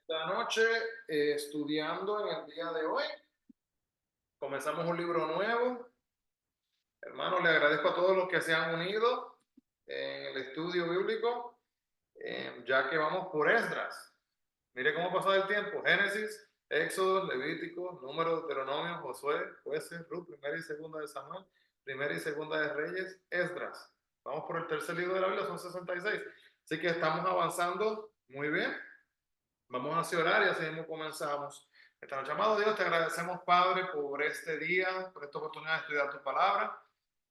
Esta noche, estudiando en el día de hoy, comenzamos un libro nuevo. Hermanos, le agradezco a todos los que se han unido en el estudio bíblico, ya que vamos por Esdras. Mire cómo ha pasado el tiempo. Génesis, Éxodo, Levítico, Números, Deuteronomio, Josué, Jueces, Ruth, primera y segunda de Samuel, primera y segunda de Reyes, Esdras. Vamos por el tercer libro de la Biblia, son 66. Así que estamos avanzando muy bien. Vamos hacia orar y así mismo comenzamos. Esta noche, amado Dios, te agradecemos, Padre, por este día, por esta oportunidad de estudiar tu palabra.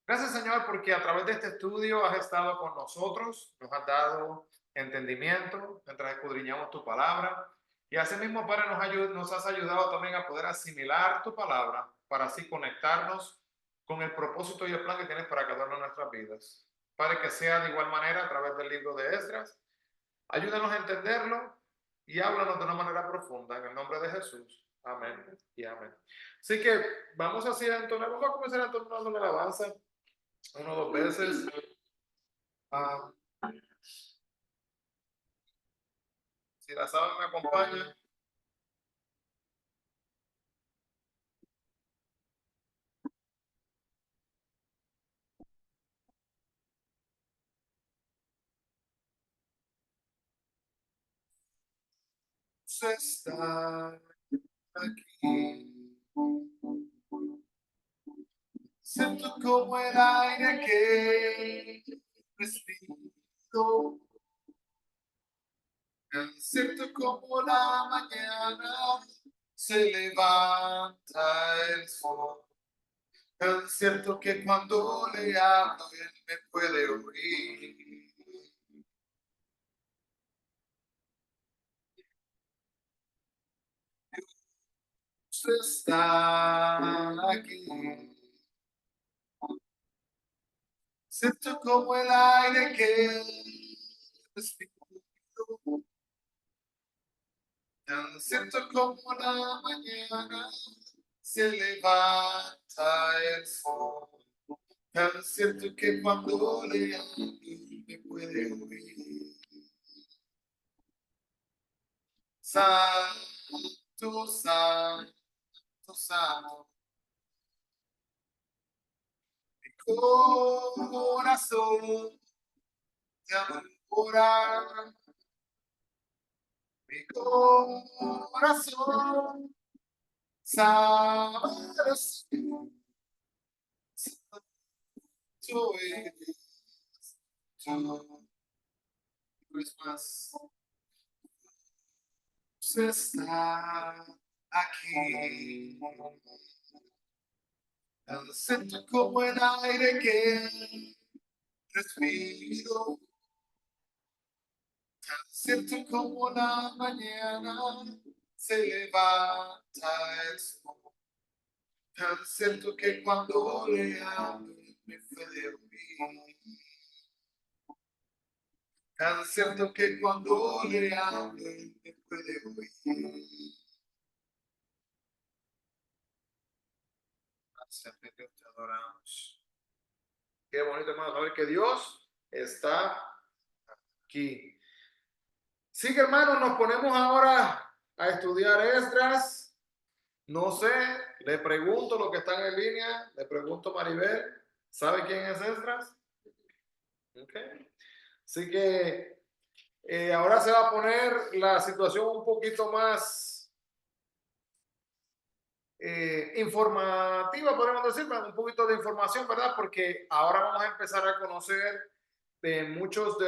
Gracias, Señor, porque a través de este estudio has estado con nosotros, nos has dado entendimiento mientras escudriñamos tu palabra. Y asimismo, Padre, nos has ayudado también a poder asimilar tu palabra para así conectarnos con el propósito y el plan que tienes para cada una de nuestras vidas. Padre, que sea de igual manera a través del libro de Esdras. Ayúdanos a entenderlo y háblanos de una manera profunda en el nombre de Jesús. Amén y amén. Así que vamos así a entonar, vamos a comenzar a entonar una alabanza, una o dos veces. Ah, si la saben, me acompaña. Está aquí. Siento como el aire que respiro. Siento como la mañana se levanta el sol. Es cierto que cuando le hablo, él me puede oír. Dios está aquí. Siento como el aire que respiro. Siento como la mañana se levanta el sol. Siento que cuando le hablo, él me puede oír. Santo, santo, santo. Corazón te adora, mi corazón sabes que tú eres tú. Es más, tú estás aquí. Siento como el aire que respiro. Siento como la mañana se levanta el sol. Siento que cuando le hablo me puede oír. Siento que cuando le hablo me puede oír. Gracias, Dios, te adoramos. Qué bonito, hermano, saber que Dios está aquí. Sí, que hermano, nos ponemos ahora a estudiar Esdras. No sé, le pregunto lo que están en línea, le pregunto a Maribel, ¿sabe quién es Esdras? Okay. Así que ahora se va a poner la situación un poquito más informativa, podemos decir, un poquito de información, ¿verdad? Porque ahora vamos a empezar a conocer muchos de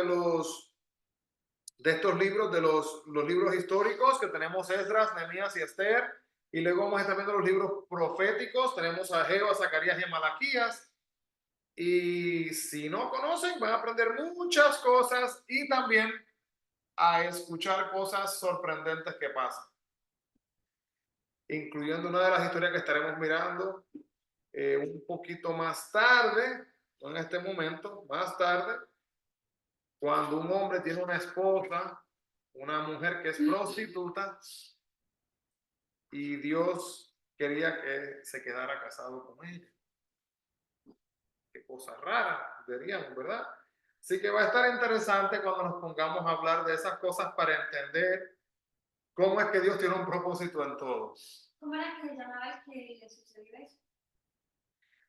estos libros, de los libros históricos que tenemos Esdras, Nehemías y Esther, y luego vamos a estar viendo los libros proféticos, tenemos a Ageo, a Zacarías y a Malaquías, y si no conocen, van a aprender muchas cosas y también a escuchar cosas sorprendentes que pasan, incluyendo una de las historias que estaremos mirando un poquito más tarde, no en este momento, más tarde, cuando un hombre tiene una esposa, una mujer que es prostituta, y Dios quería que se quedara casado con ella. Qué cosa rara, veríamos, ¿verdad? Así que va a estar interesante cuando nos pongamos a hablar de esas cosas para entender cómo es que Dios tiene un propósito en todo. ¿Cómo era que se llamaba el que le sucedió eso?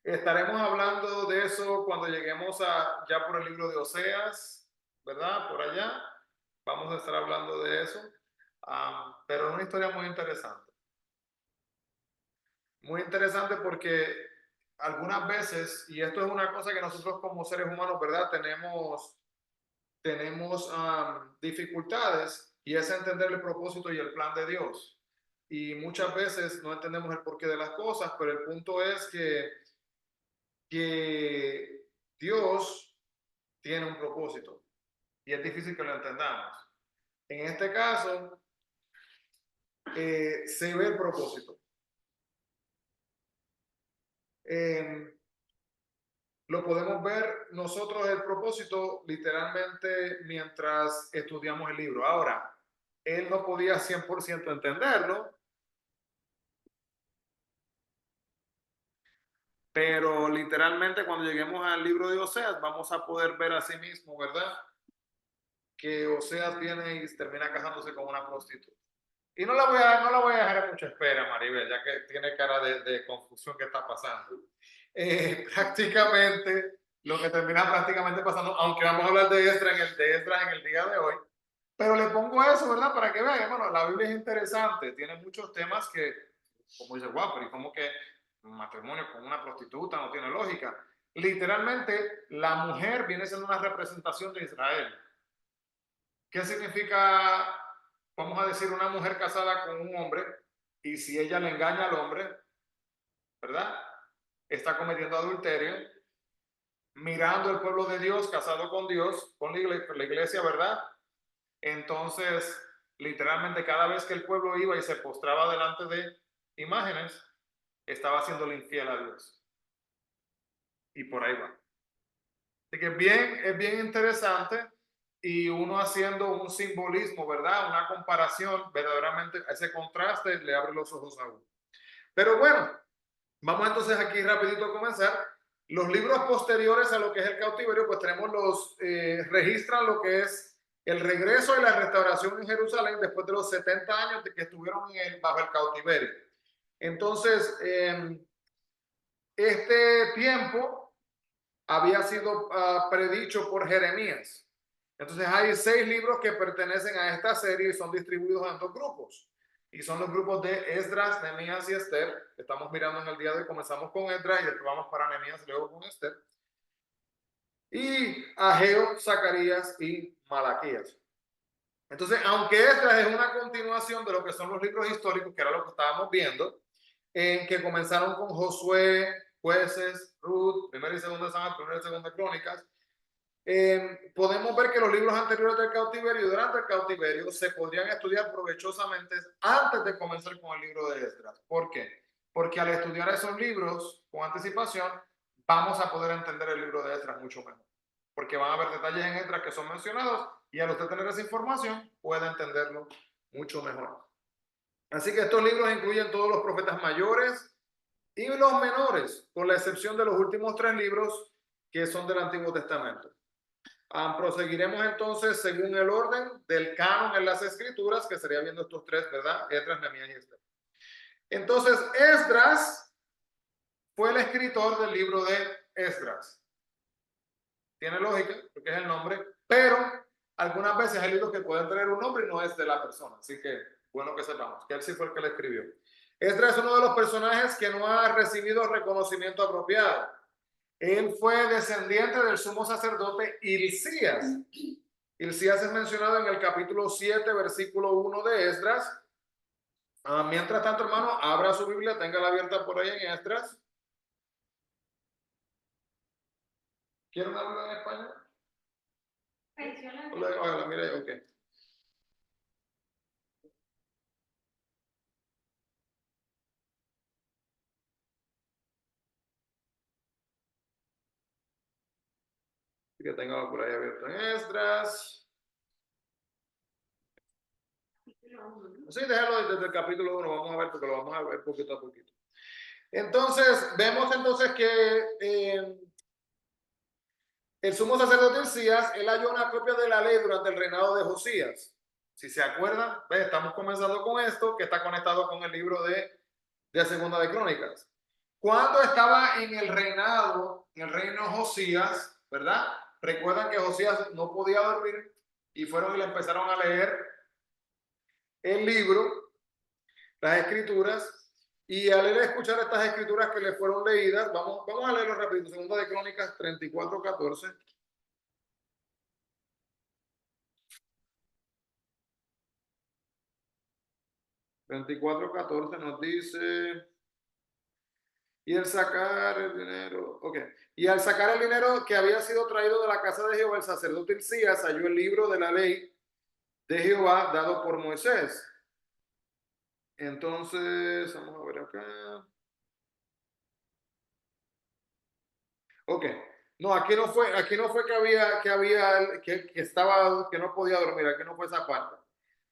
Estaremos hablando de eso cuando lleguemos a ya por el libro de Oseas, ¿verdad? Por allá. Vamos a estar hablando de eso. Pero es una historia muy interesante. Muy interesante porque algunas veces, y esto es una cosa que nosotros como seres humanos, ¿verdad? Tenemos dificultades y es entender el propósito y el plan de Dios. Y muchas veces no entendemos el porqué de las cosas, pero el punto es que Dios tiene un propósito y es difícil que lo entendamos. En este caso, se ve el propósito. Lo podemos ver nosotros el propósito literalmente mientras estudiamos el libro. Ahora, él no podía 100% entenderlo, pero literalmente cuando lleguemos al libro de Oseas vamos a poder ver a sí mismo, ¿verdad? Que Oseas viene y termina casándose con una prostituta. Y no la voy a dejar en mucha espera, Maribel, ya que tiene cara de confusión que está pasando. Prácticamente, lo que termina prácticamente pasando, aunque vamos a hablar de Esdras en el día de hoy, pero le pongo eso, ¿verdad? Para que vean, bueno, la Biblia es interesante, tiene muchos temas que, como dice, guau, pero ¿y cómo que un matrimonio con una prostituta no tiene lógica? Literalmente, la mujer viene siendo una representación de Israel. ¿Qué significa, vamos a decir, una mujer casada con un hombre y si ella le engaña al hombre, ¿verdad? Está cometiendo adulterio, mirando el pueblo de Dios, casado con Dios, con la iglesia, ¿verdad? Entonces, literalmente cada vez que el pueblo iba y se postraba delante de imágenes, estaba haciéndole infiel a Dios. Y por ahí va. Así que es bien interesante y uno haciendo un simbolismo, ¿verdad? Una comparación, verdaderamente ese contraste le abre los ojos a uno. Pero bueno, vamos entonces aquí rapidito a comenzar. Los libros posteriores a lo que es el cautiverio, pues tenemos registran lo que es el regreso y la restauración en Jerusalén después de los 70 años de que estuvieron bajo el cautiverio. Entonces, este tiempo había sido predicho por Jeremías. Entonces hay 6 libros que pertenecen a esta serie y son distribuidos en 2 grupos. Y son los grupos de Esdras, Nehemías y Esther. Estamos mirando en el día de hoy, comenzamos con Esdras y después vamos para Nehemías y luego con Esther. Y Ageo, Zacarías y Malaquías. Entonces, aunque Esdras es una continuación de lo que son los libros históricos, que era lo que estábamos viendo, que comenzaron con Josué, Jueces, Ruth, primera y segunda Samuel, primera y segunda Crónicas, podemos ver que los libros anteriores del cautiverio y durante el cautiverio se podrían estudiar provechosamente antes de comenzar con el libro de Esdras. ¿Por qué? Porque al estudiar esos libros con anticipación, vamos a poder entender el libro de Esdras mucho mejor. Porque van a haber detalles en Esdras que son mencionados y al usted tener esa información puede entenderlo mucho mejor. Así que estos libros incluyen todos los profetas mayores y los menores, con la excepción de los últimos 3 libros que son del Antiguo Testamento. Proseguiremos entonces según el orden del canon en las escrituras, que sería viendo estos 3, ¿verdad? Esdras, Nehemías y Esther. Entonces, Esdras fue el escritor del libro de Esdras. Tiene lógica, porque es el nombre, pero algunas veces hay libros que pueden tener un nombre y no es de la persona. Así que, bueno que sepamos que él sí fue el que lo escribió. Esdras es uno de los personajes que no ha recibido reconocimiento apropiado. Él fue descendiente del sumo sacerdote Hilcías. Hilcías es mencionado en el capítulo 7, versículo 1 de Esdras. Mientras tanto, hermano, abra su Biblia, téngala abierta por ahí en Esdras. ¿Quieren hablar en español? Hola, mira, ok. Así que téngalo por ahí abierto en Esdras. Sí, déjalo desde el capítulo 1, vamos a ver, porque lo vamos a ver poquito a poquito. Entonces, vemos entonces que el sumo sacerdote Hilcías, él halló una copia de la ley durante el reinado de Josías. Si se acuerdan, ¿ves? Estamos comenzando con esto que está conectado con el libro de Segunda de Crónicas. Cuando estaba en el reinado, en el reino de Josías, ¿verdad? Recuerdan que Josías no podía dormir y fueron y le empezaron a leer el libro, las escrituras, y al él escuchar estas escrituras que le fueron leídas, vamos a leerlo rápido, Segunda de Crónicas 34:14. 24:14 nos dice, y al sacar el dinero, ok, y al sacar el dinero que había sido traído de la casa de Jehová, el sacerdote Hilcías halló el libro de la ley de Jehová dado por Moisés. Entonces, vamos a ver acá. Ok. No, aquí no fue que estaba, que no podía dormir, aquí no fue esa parte.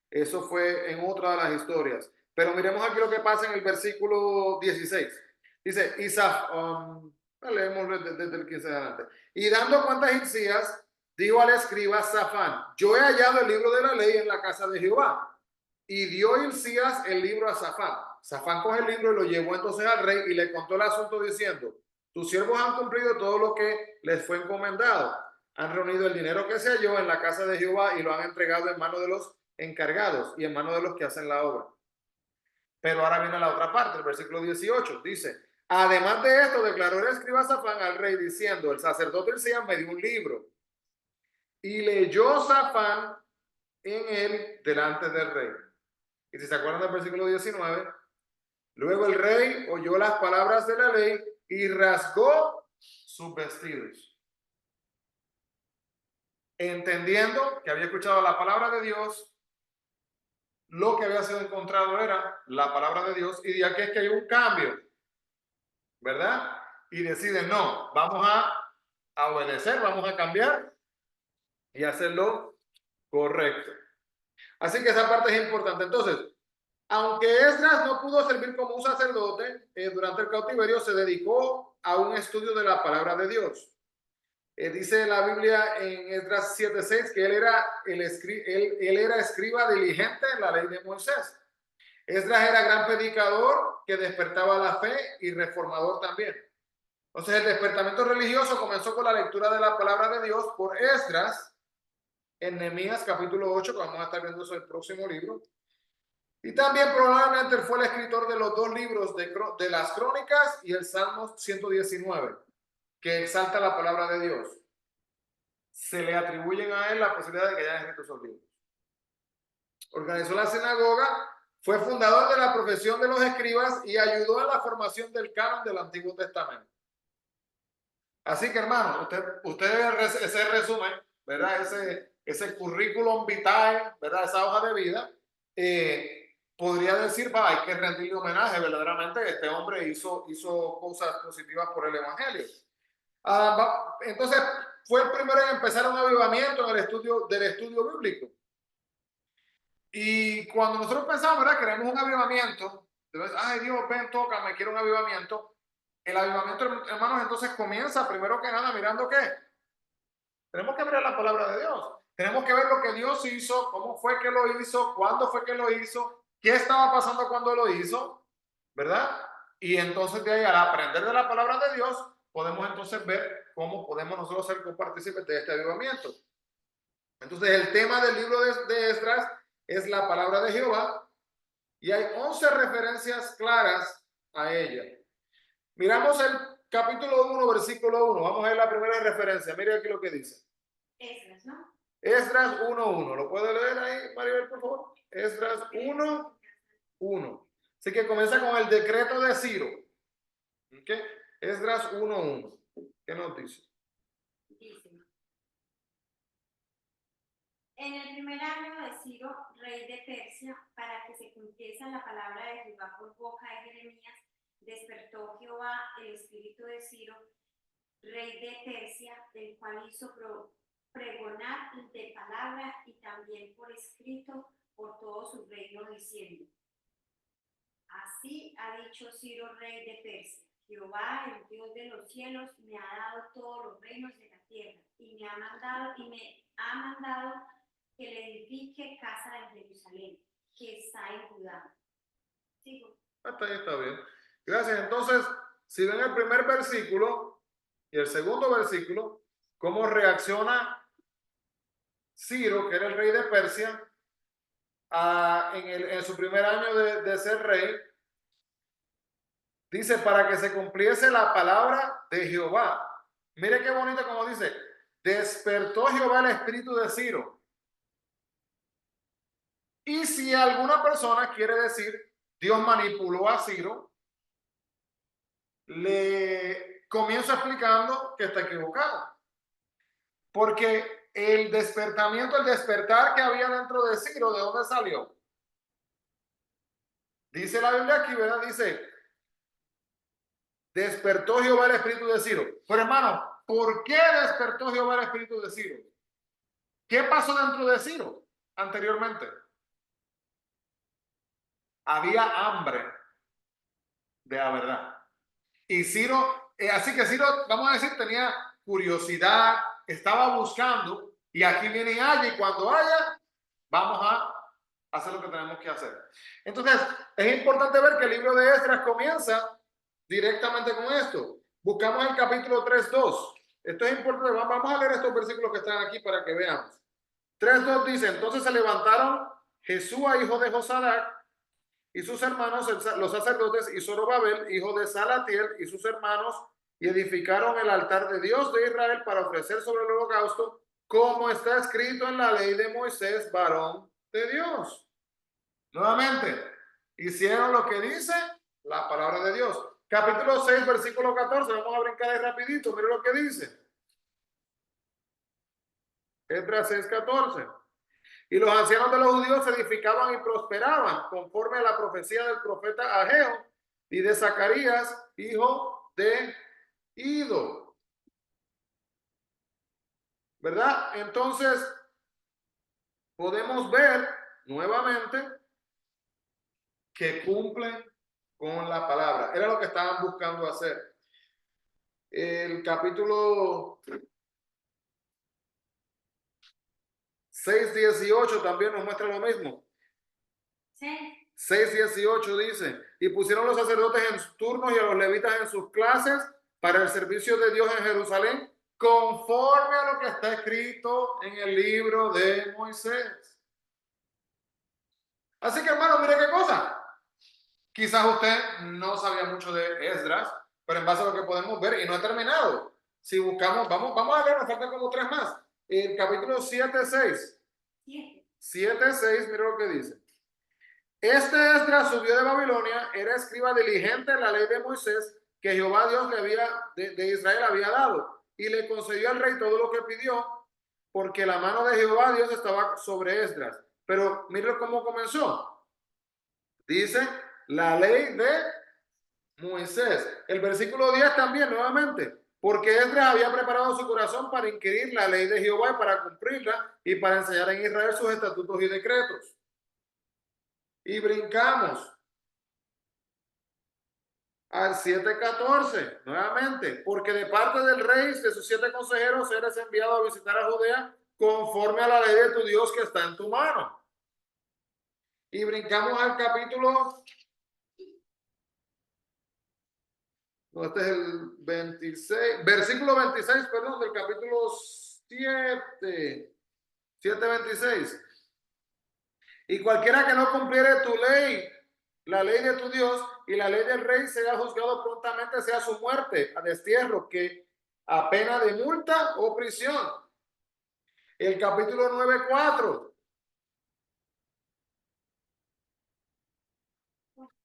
Eso fue en otra de las historias. Pero miremos aquí lo que pasa en el versículo 16. Dice, leemos desde el 15 adelante. Y dando cuentas Hilcías, dijo al escriba Safán, yo he hallado el libro de la ley en la casa de Jehová. Y dio Hilcías el libro a Safán. Safán coge el libro y lo llevó entonces al rey y le contó el asunto diciendo, tus siervos han cumplido todo lo que les fue encomendado. Han reunido el dinero que se halló en la casa de Jehová y lo han entregado en manos de los encargados y en manos de los que hacen la obra. Pero ahora viene la otra parte, el versículo 18, dice, además de esto, declaró el escriba Safán al rey diciendo, el sacerdote Hilcías me dio un libro. Y leyó Safán en él delante del rey. Y si se acuerdan del versículo 19, luego el rey oyó las palabras de la ley y rasgó sus vestidos. Entendiendo que había escuchado la palabra de Dios, lo que había sido encontrado era la palabra de Dios y de aquí es que hay un cambio, ¿verdad? Y deciden, no, vamos a obedecer, vamos a cambiar y hacerlo correcto. Así que esa parte es importante. Entonces, aunque Esdras no pudo servir como un sacerdote, durante el cautiverio se dedicó a un estudio de la palabra de Dios. Dice la Biblia en Esdras 7:6 que él era escriba diligente en la ley de Moisés. Esdras era gran predicador que despertaba la fe y reformador también. Entonces el despertamiento religioso comenzó con la lectura de la palabra de Dios por Esdras en Nehemías capítulo 8, que vamos a estar viendo eso en el próximo libro. Y también probablemente él fue el escritor de los dos libros de las crónicas y el Salmo 119, que exalta la palabra de Dios. Se le atribuyen a él la posibilidad de que haya escrito esos libros. Organizó la sinagoga, fue fundador de la profesión de los escribas y ayudó en la formación del canon del Antiguo Testamento. Así que, hermano, usted ese resumen, ¿verdad? Ese currículum vitae, ¿verdad? Esa hoja de vida, podría decir, hay que rendirle homenaje, verdaderamente, este hombre hizo cosas positivas por el Evangelio. Entonces, fue el primero en empezar un avivamiento en el estudio bíblico. Y cuando nosotros pensamos, ¿verdad? Queremos un avivamiento, ay Dios, ven, tócame, quiero un avivamiento. El avivamiento, hermanos, entonces comienza primero que nada mirando qué. Tenemos que mirar la palabra de Dios. Tenemos que ver lo que Dios hizo, cómo fue que lo hizo, cuándo fue que lo hizo, qué estaba pasando cuando lo hizo, ¿verdad? Y entonces de ahí al aprender de la palabra de Dios, podemos entonces ver cómo podemos nosotros ser copartícipes de este avivamiento. Entonces el tema del libro de Esdras es la palabra de Jehová y hay 11 referencias claras a ella. Miramos el capítulo 1, versículo 1. Vamos a ver la primera referencia. Mire aquí lo que dice. Esdras, ¿no? Esdras 1:1. ¿Lo puede leer ahí, Maribel, por favor? Esdras 1:1. Así que comienza con el decreto de Ciro. ¿Okay? Esdras 1:1. ¿Qué nos dice? Dice, en el primer año de Ciro, rey de Persia, para que se cumpliese la palabra de Jehová por boca de Jeremías, despertó Jehová el espíritu de Ciro, rey de Persia, el cual hizo pregonar de palabra y también por escrito por todo su reino, diciendo, así ha dicho Ciro, rey de Persia, Jehová, el Dios de los cielos, me ha dado todos los reinos de la tierra y me ha mandado que le edifique casa de que está en Judá. Sigo. Hasta ahí está bien. Gracias. Entonces, si ven el primer versículo y el segundo versículo, cómo reacciona Ciro, que era el rey de Persia, en su primer año de ser rey, dice, para que se cumpliese la palabra de Jehová. Mire qué bonito como dice, despertó Jehová el espíritu de Ciro. Y si alguna persona quiere decir, Dios manipuló a Ciro, le comienzo explicando que está equivocado. Porque el despertamiento, el despertar que había dentro de Ciro, ¿de dónde salió? Dice la Biblia aquí, ¿verdad? Dice, despertó Jehová el espíritu de Ciro. Pero hermano, ¿por qué despertó Jehová el espíritu de Ciro? ¿Qué pasó dentro de Ciro anteriormente? Había hambre de la verdad. Y Ciro, así que Ciro, vamos a decir, tenía curiosidad, estaba buscando, y aquí viene y haya, y cuando haya, vamos a hacer lo que tenemos que hacer. Entonces, es importante ver que el libro de Esdras comienza directamente con esto. Buscamos el capítulo 3:2. Esto es importante, vamos a leer estos versículos que están aquí para que veamos. 3:2 dice, entonces se levantaron Jesúa, hijo de Josadac, y sus hermanos, los sacerdotes, y Zorobabel, hijo de Salatiel, y sus hermanos, y edificaron el altar de Dios de Israel para ofrecer sobre el holocausto, como está escrito en la ley de Moisés, varón de Dios. Nuevamente, hicieron lo que dice la palabra de Dios. Capítulo 6, versículo 14, vamos a brincar ahí rapidito, mire lo que dice. Esdras 6:14. Y los ancianos de los judíos se edificaban y prosperaban conforme a la profecía del profeta Ageo y de Zacarías, hijo de Ido. ¿Verdad? Entonces, podemos ver nuevamente que cumplen con la palabra. Era lo que estaban buscando hacer. El capítulo 6:18 también nos muestra lo mismo. Sí. 6:18 dice, y pusieron los sacerdotes en sus turnos y a los levitas en sus clases para el servicio de Dios en Jerusalén, conforme a lo que está escrito en el libro de Moisés. Así que hermano, mire qué cosa. Quizás usted no sabía mucho de Esdras, pero en base a lo que podemos ver, y no ha terminado. Si buscamos, vamos a ver, nos faltan como 3 más. El capítulo 7:6. 7:6, mire lo que dice. Este Esdras subió de Babilonia, era escriba diligente en la ley de Moisés que Jehová Dios de Israel había dado, y le concedió al rey todo lo que pidió, porque la mano de Jehová Dios estaba sobre Esdras. Pero mire cómo comenzó. Dice la ley de Moisés. El versículo 10 también, nuevamente. Porque Esdras había preparado su corazón para inquirir la ley de Jehová y para cumplirla y para enseñar en Israel sus estatutos y decretos. Y brincamos al 7:14, nuevamente, porque de parte del rey de sus 7 consejeros eres enviado a visitar a Judea conforme a la ley de tu Dios que está en tu mano. Y brincamos al capítulo, este es el 26, versículo 26, perdón, del capítulo 7:26. Y cualquiera que no cumpliere tu ley, la ley de tu Dios y la ley del rey, sea juzgado prontamente, sea su muerte, a destierro, que a pena de multa o prisión. El capítulo 9:4.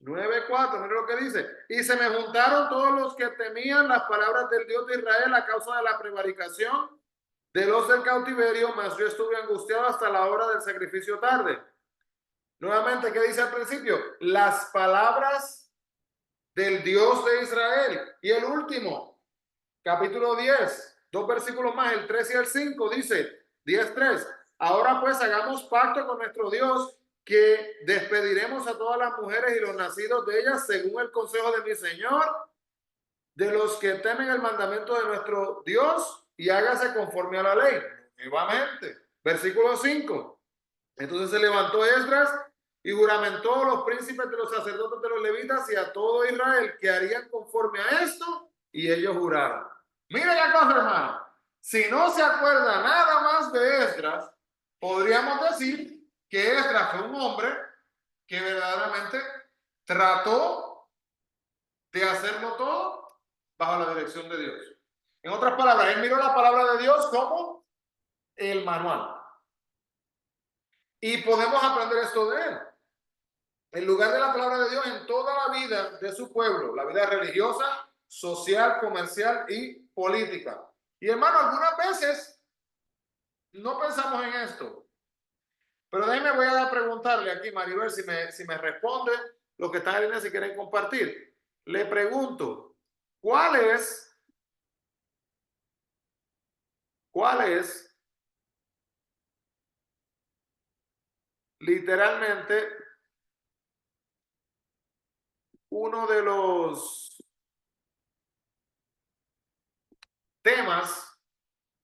9:4, mira lo que dice. Y se me juntaron todos los que temían las palabras del Dios de Israel a causa de la prevaricación de los del cautiverio, mas yo estuve angustiado hasta la hora del sacrificio tarde. Nuevamente, ¿qué dice al principio? Las palabras del Dios de Israel. Y el último, capítulo 10, 2 versículos más, el 3 y el 5, dice 10:3. Ahora pues hagamos pacto con nuestro Dios, que despediremos a todas las mujeres y los nacidos de ellas según el consejo de mi Señor, de los que temen el mandamiento de nuestro Dios, y hágase conforme a la ley. Nuevamente, versículo 5. Entonces se levantó Esdras Y juramentó a los príncipes de los sacerdotes de los levitas y a todo Israel que harían conforme a esto, y ellos juraron. Mira la cosa, hermano. Si no se acuerda nada más de Esdras, podríamos decir que Esdras fue un hombre que verdaderamente trató de hacerlo todo bajo la dirección de Dios. En otras palabras, él miró la palabra de Dios como el manual. Y podemos aprender esto de él. En lugar de la palabra de Dios en toda la vida de su pueblo, la vida religiosa, social, comercial y política. Y hermano, algunas veces no pensamos en esto. Pero déjenme, voy a preguntarle aquí, Maribel, si me responde lo que está en línea, si quieren compartir. Le pregunto, ¿cuál es literalmente uno de los temas,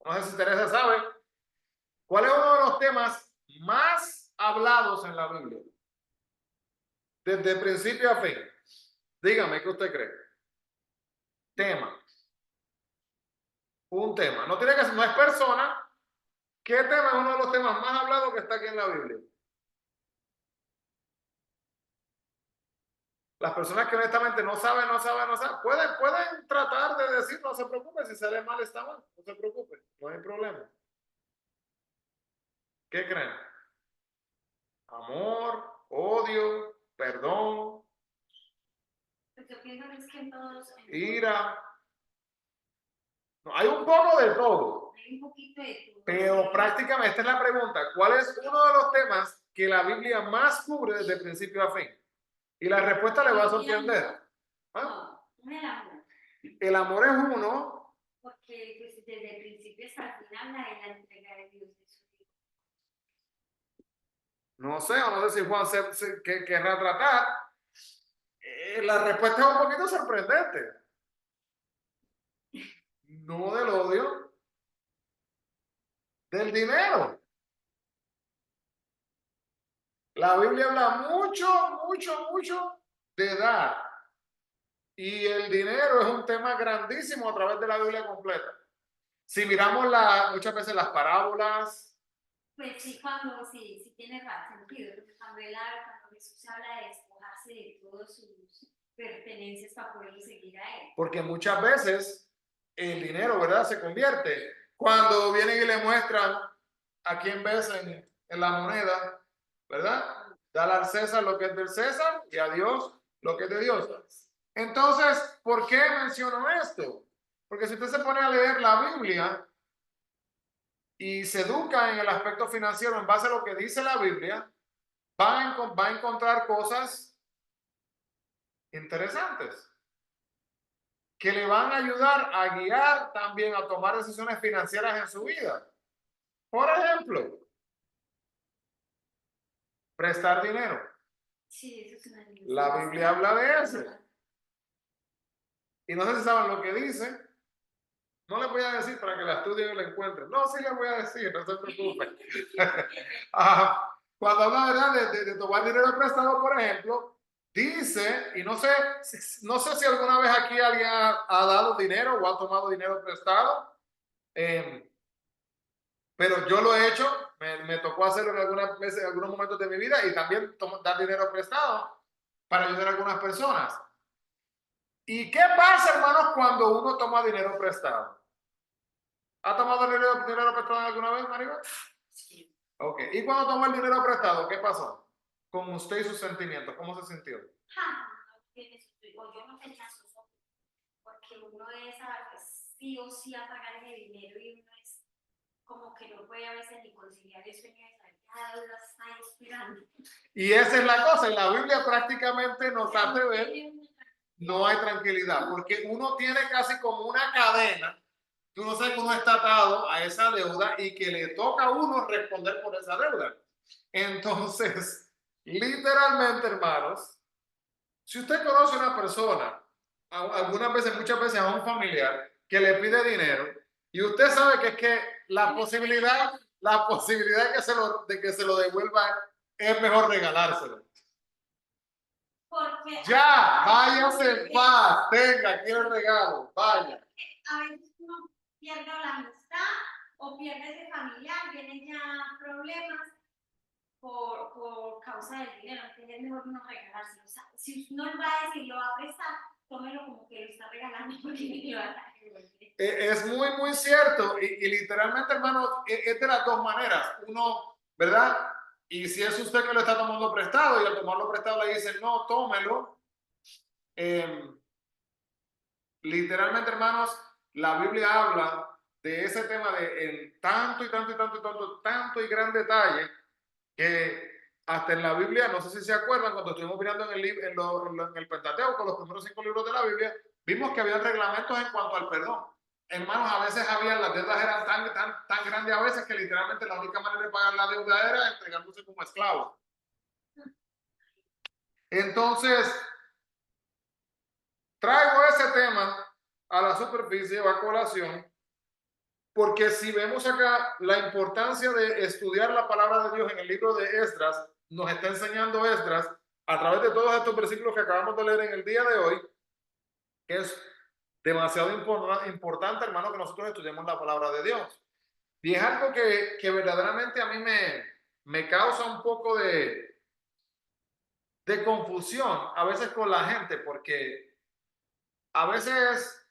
no sé si Teresa sabe, cuál es uno de los temas más hablados en la Biblia? Desde principio a fin. Dígame, ¿qué usted cree? Tema. Un tema. No tiene que ser, no es persona. ¿Qué tema es uno de los temas más hablados que está aquí en la Biblia? Las personas que honestamente no saben, pueden tratar de decir, no se preocupe, si sale mal está mal, no se preocupe, no hay problema. ¿Qué creen? Amor, odio, perdón, Pues yo pienso que es que en todos, ira. No, hay un poco de todo. hay un poquito de todo. Pero prácticamente esta es la pregunta. ¿Cuál es uno de los temas que la Biblia más cubre desde principio a fin? Y la respuesta le va a sorprender. ¿Ah? No, el amor. El amor es uno. Porque pues, desde el principio hasta el final la entrega de Dios de su Hijo. No sé, o no sé si Juan querrá tratar. La respuesta es un poquito sorprendente. No del odio, del dinero. La Biblia habla mucho de dar. Y el dinero es un tema grandísimo a través de la Biblia completa. Si miramos muchas veces las parábolas. Pues sí, sí tiene sentido, porque cuando Jesús habla de despojarse de todas sus pertenencias para poderlo seguir a él. Porque muchas veces el dinero, ¿verdad?, se convierte. Cuando vienen y le muestran a quién ves en la moneda, ¿verdad? Dale al César lo que es del César y a Dios lo que es de Dios. Entonces, ¿por qué menciono esto? Porque si usted se pone a leer la Biblia y se educa en el aspecto financiero en base a lo que dice la Biblia, va a encontrar cosas interesantes que le van a ayudar a guiar también a tomar decisiones financieras en su vida. Por ejemplo, prestar dinero. Sí, eso es una La Biblia habla de eso. Y no sé si saben lo que dice. No les voy a decir para que la estudien y la encuentren. No, sí les voy a decir, no se preocupen. Cuando habla, ¿verdad?, de tomar dinero prestado, por ejemplo, dice, y no sé si alguna vez aquí alguien ha dado dinero o ha tomado dinero prestado, pero yo lo he hecho, me tocó hacerlo en algunas veces, en algunos momentos de mi vida, y también dar dinero prestado para ayudar a algunas personas. ¿Y qué pasa, hermanos, cuando uno toma dinero prestado? ¿Ha tomado dinero prestado alguna vez, Maribel? Sí. Ok. ¿Y cuando tomó el dinero prestado, qué pasó con usted y sus sentimientos? ¿Cómo se sintió? Yo no tenía sus ojos, porque uno es sí o sí a pagar ese dinero y uno es como que no puede a veces ni conciliar el sueño de saber que la deuda está esperando. Y esa es la cosa, en la Biblia prácticamente nos hace ver, no hay tranquilidad, porque uno tiene casi como una cadena, que uno sabe que uno está atado a esa deuda y que le toca a uno responder por esa deuda. Entonces, literalmente, hermanos, si usted conoce a una persona, algunas veces, muchas veces a un familiar, que le pide dinero, y usted sabe que es que la posibilidad de que se lo devuelva es mejor regalárselo. Porque Ya, váyase en paz, tenga aquí el regalo, vaya. a veces uno pierde la amistad o pierde ese familiar, vienen ya problemas por causa del dinero. Entonces es mejor no regalárselo. O sea, si uno va a decir lo va a prestar, tómelo como que lo está regalando porque lo va a devolver. Es muy, muy cierto. Y literalmente, hermano, es de las dos maneras. Uno, ¿verdad? Y si es usted que lo está tomando prestado y al tomarlo prestado le dice, no, tómelo. Literalmente, hermanos, la Biblia habla de ese tema de en tanto y tanto y tanto y tanto, tanto y gran detalle que hasta en la Biblia, no sé si se acuerdan, cuando estuvimos mirando en el Pentateuco, los primeros 5 libros de la Biblia, vimos que había reglamentos en cuanto al perdón. Hermanos, a veces las deudas eran tan grandes a veces que literalmente la única manera de pagar la deuda era entregándose como esclavo. Entonces, traigo ese tema a la superficie o a colación, porque si vemos acá la importancia de estudiar la palabra de Dios en el libro de Esdras, nos está enseñando Esdras a través de todos estos versículos que acabamos de leer en el día de hoy, que es demasiado importante, hermano, que nosotros estudiemos la palabra de Dios. Y es algo que verdaderamente a mí me causa un poco de confusión a veces con la gente, porque a veces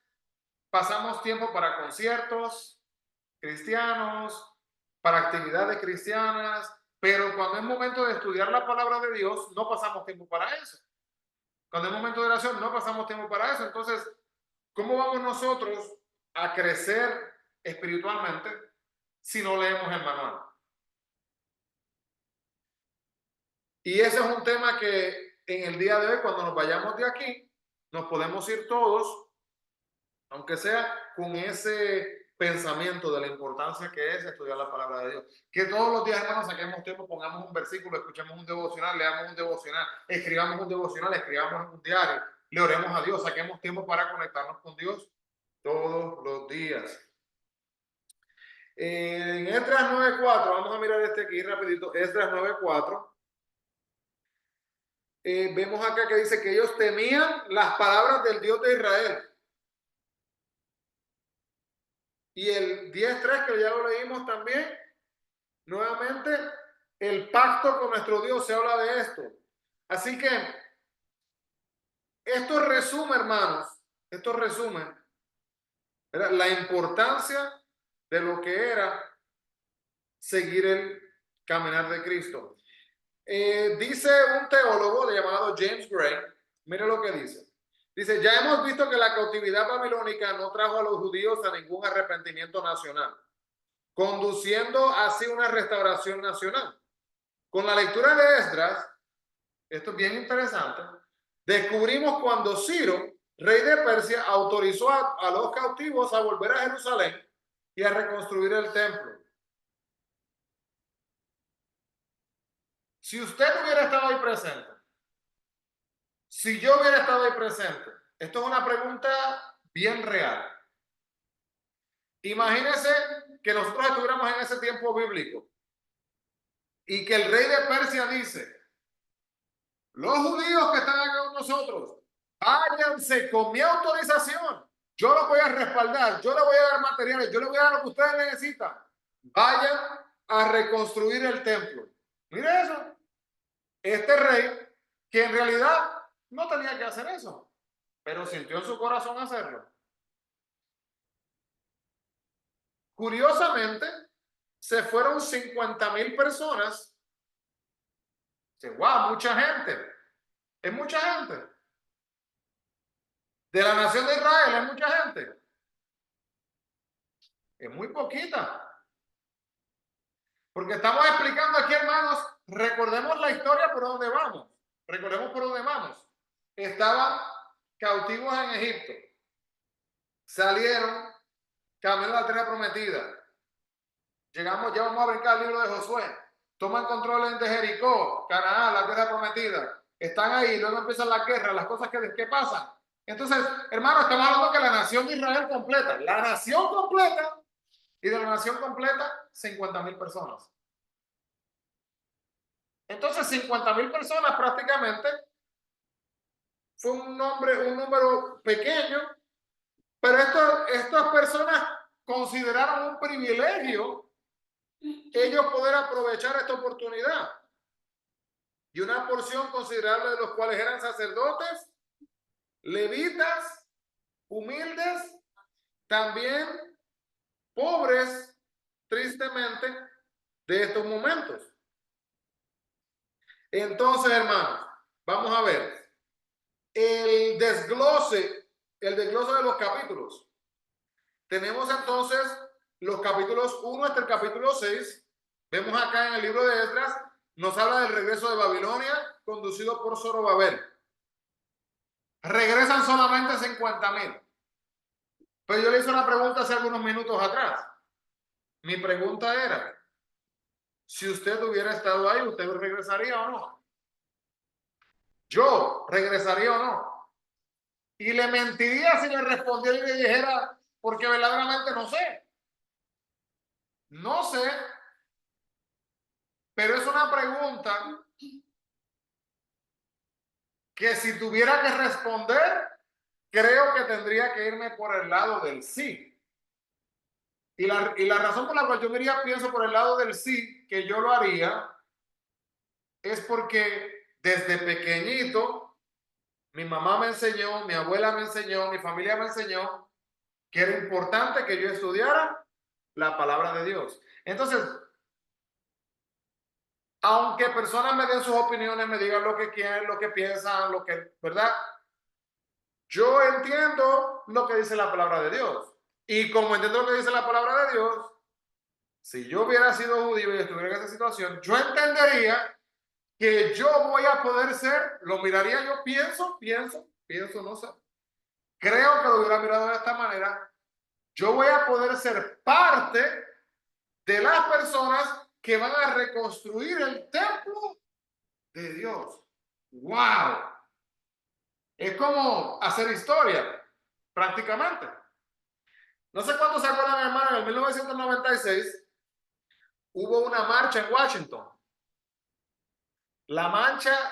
pasamos tiempo para conciertos cristianos, para actividades cristianas, pero cuando es momento de estudiar la palabra de Dios, no pasamos tiempo para eso. Cuando es momento de oración, no pasamos tiempo para eso. Entonces, ¿cómo vamos nosotros a crecer espiritualmente si no leemos el manual? Y ese es un tema que en el día de hoy, cuando nos vayamos de aquí, nos podemos ir todos, aunque sea con ese pensamiento de la importancia que es estudiar la palabra de Dios. Que todos los días, hermanos, saquemos tiempo, pongamos un versículo, escuchemos un devocional, leamos un devocional, escribamos un devocional, escribamos un diario, le oremos a Dios, saquemos tiempo para conectarnos con Dios todos los días. En Esdras 9:4, vamos a mirar este aquí rapidito, Esdras 9:4. Vemos acá que dice que ellos temían las palabras del Dios de Israel. Y el 10:3, que ya lo leímos también, nuevamente, el pacto con nuestro Dios, se habla de esto. Así que esto resume, hermanos, esto resume, ¿verdad?, la importancia de lo que era seguir el caminar de Cristo. Dice un teólogo llamado James Gray, mire lo que dice. Dice, ya hemos visto que la cautividad babilónica no trajo a los judíos a ningún arrepentimiento nacional, conduciendo así una restauración nacional. Con la lectura de Esdras, esto es bien interesante, descubrimos cuando Ciro, rey de Persia, autorizó a los cautivos a volver a Jerusalén y a reconstruir el templo. Si usted hubiera estado ahí presente, si yo hubiera estado ahí presente, esto es una pregunta bien real. Imagínese que nosotros estuviéramos en ese tiempo bíblico y que el rey de Persia dice, los judíos que están acá con nosotros, váyanse con mi autorización. Yo los voy a respaldar, yo les voy a dar materiales, yo les voy a dar lo que ustedes necesitan. Vayan a reconstruir el templo. Mire eso. Este rey, que en realidad no tenía que hacer eso, pero sintió en su corazón hacerlo. Curiosamente, se fueron 50,000 personas. Wow, mucha gente. Es mucha gente. De la nación de Israel es mucha gente. Es muy poquita. Porque estamos explicando aquí, hermanos, recordemos la historia por donde vamos. Recordemos por dónde vamos. Estaban cautivos en Egipto. Salieron, camino a la tierra prometida. Llegamos, ya vamos a brincar el libro de Josué. Toman control de Jericó, Canaán, la tierra prometida. Están ahí, luego empiezan las guerras, las cosas que pasan. Entonces, hermano, estamos hablando que la nación de Israel completa, la nación completa, y de la nación completa, 50,000 personas. Entonces, 50,000 personas prácticamente fue un número pequeño, pero estas personas consideraron un privilegio ellos poder aprovechar esta oportunidad. Y una porción considerable de los cuales eran sacerdotes, levitas, humildes, también pobres, tristemente, de estos momentos. Entonces, hermanos, vamos a ver el desglose de los capítulos. Tenemos entonces los capítulos 1 hasta el capítulo 6. Vemos acá en el libro de Esdras, nos habla del regreso de Babilonia, conducido por Zorobabel. Regresan solamente 50,000. Pero yo le hice una pregunta hace algunos minutos atrás. Mi pregunta era, si usted hubiera estado ahí, ¿usted regresaría o no? Yo, ¿regresaría o no? Y le mentiría si le respondiera y le dijera, porque verdaderamente no sé. No sé, pero es una pregunta que si tuviera que responder, creo que tendría que irme por el lado del sí. Y la razón por la cual yo pienso por el lado del sí, que yo lo haría, es porque desde pequeñito, mi mamá me enseñó, mi abuela me enseñó, mi familia me enseñó que era importante que yo estudiara la palabra de Dios. Entonces, aunque personas me den sus opiniones, me digan lo que quieren, lo que piensan, lo que, ¿verdad? Yo entiendo lo que dice la palabra de Dios. Y como entiendo lo que dice la palabra de Dios, si yo hubiera sido judío y estuviera en esa situación, yo entendería que yo voy a poder ser, lo miraría yo, pienso, no sé. Creo que lo hubiera mirado de esta manera. Yo voy a poder ser parte de las personas que van a reconstruir el templo de Dios. ¡Wow! Es como hacer historia, prácticamente. No sé cuántos se acuerdan, hermano, en 1996 hubo una marcha en Washington. No la mancha.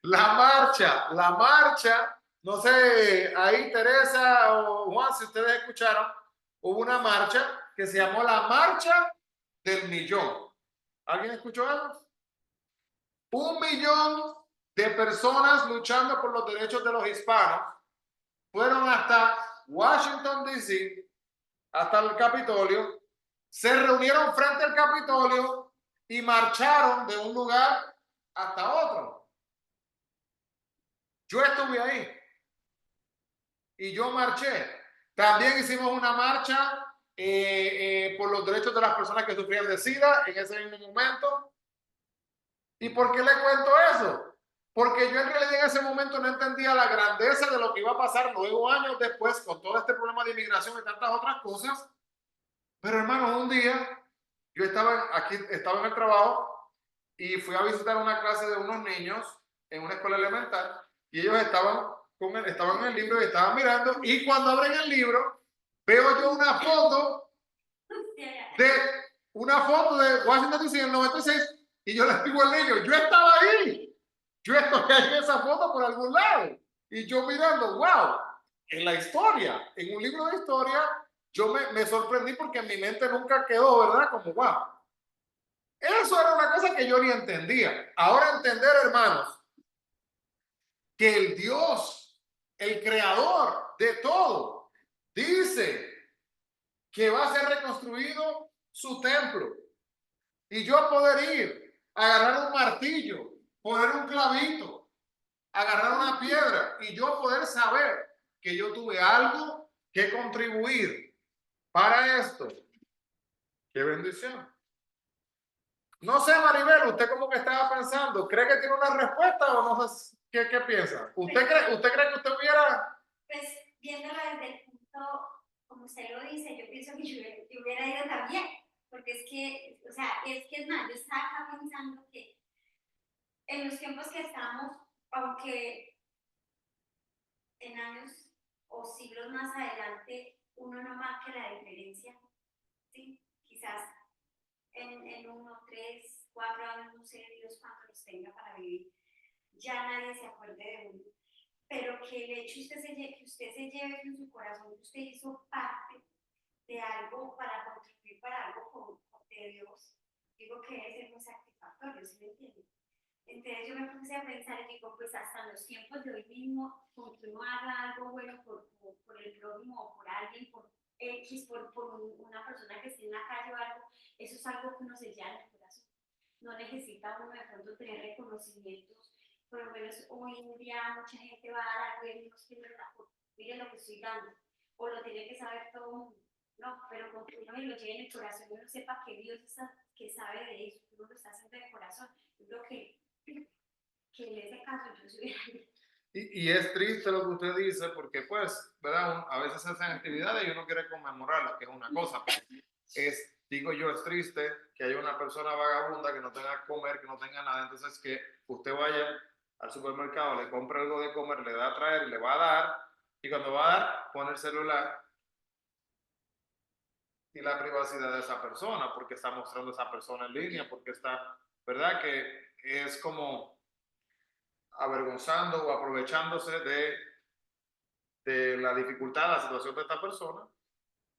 La marcha, no sé, ahí Teresa o Juan, si ustedes escucharon, hubo una marcha que se llamó la Marcha del Millón. ¿Alguien escuchó algo? 1,000,000 de personas luchando por los derechos de los hispanos fueron hasta Washington, D.C., hasta el Capitolio, se reunieron frente al Capitolio y marcharon de un lugar hasta otro. Yo estuve ahí y yo marché. También hicimos una marcha por los derechos de las personas que sufrían de SIDA en ese mismo momento. ¿Y por qué le cuento eso? Porque yo en realidad en ese momento no entendía la grandeza de lo que iba a pasar luego años después con todo este problema de inmigración y tantas otras cosas. Pero hermano, un día yo estaba en el trabajo y fui a visitar una clase de unos niños en una escuela elemental y ellos estaban en el libro y estaban mirando y cuando abren el libro veo yo de una foto de Washington DC en el 96 y yo les digo al niño, yo estaba ahí, yo estoy ahí en esa foto por algún lado y yo mirando, wow, en la historia, en un libro de historia, yo me sorprendí porque en mi mente nunca quedó, ¿verdad? Como wow. Eso era una cosa que yo ni entendía. Ahora entender, hermanos, que el Dios, el creador de todo, dice que va a ser reconstruido su templo. Y yo poder ir, agarrar un martillo, poner un clavito, agarrar una piedra y yo poder saber que yo tuve algo que contribuir para esto. ¡Qué bendición! No sé, Maribel, ¿usted cómo que estaba pensando? ¿Cree que tiene una respuesta o no sé qué piensa? ¿Usted cree que usted hubiera...? Pues viéndolo desde el punto, como usted lo dice, yo pienso que yo hubiera ido también, porque es que, o sea, es más, yo estaba acá pensando que en los tiempos que estamos, aunque en años o siglos más adelante uno no marque la diferencia, ¿sí? Quizás en 1, 3, 4 años, no sé Dios cuánto los tenga para vivir, ya nadie se acuerde de uno. Pero que el hecho que usted se lleve en su corazón que usted hizo parte de algo para contribuir para algo de Dios, digo que debe ser muy satisfactorio, ¿sí me entiende? Entonces yo me puse a pensar y digo, pues hasta en los tiempos de hoy mismo, con que uno haga algo bueno por el prójimo o por alguien, por X, por una persona que esté en la calle o algo, eso es algo que uno se lleva en el corazón. No necesita uno de pronto tener reconocimientos. Por lo menos hoy en día mucha gente va a dar algo y no tiene la foto. Miren lo que estoy dando. O lo tiene que saber todo el mundo. No, pero con que uno lo lleve en el corazón y uno sepa que Dios está, que sabe de eso, que uno lo está haciendo de corazón. Yo creo que en ese caso yo soy... Y es triste lo que usted dice porque, pues, ¿verdad? A veces se hacen actividades y uno quiere conmemorarlas, que es una cosa. Digo yo, es triste que haya una persona vagabunda que no tenga que comer, que no tenga nada. Entonces, que usted vaya al supermercado, le compre algo de comer, le da a traer, le va a dar, y cuando va a dar, pone el celular y la privacidad de esa persona, porque está mostrando a esa persona en línea, porque está, ¿verdad? Que es como avergonzando o aprovechándose de la dificultad, la situación de esta persona,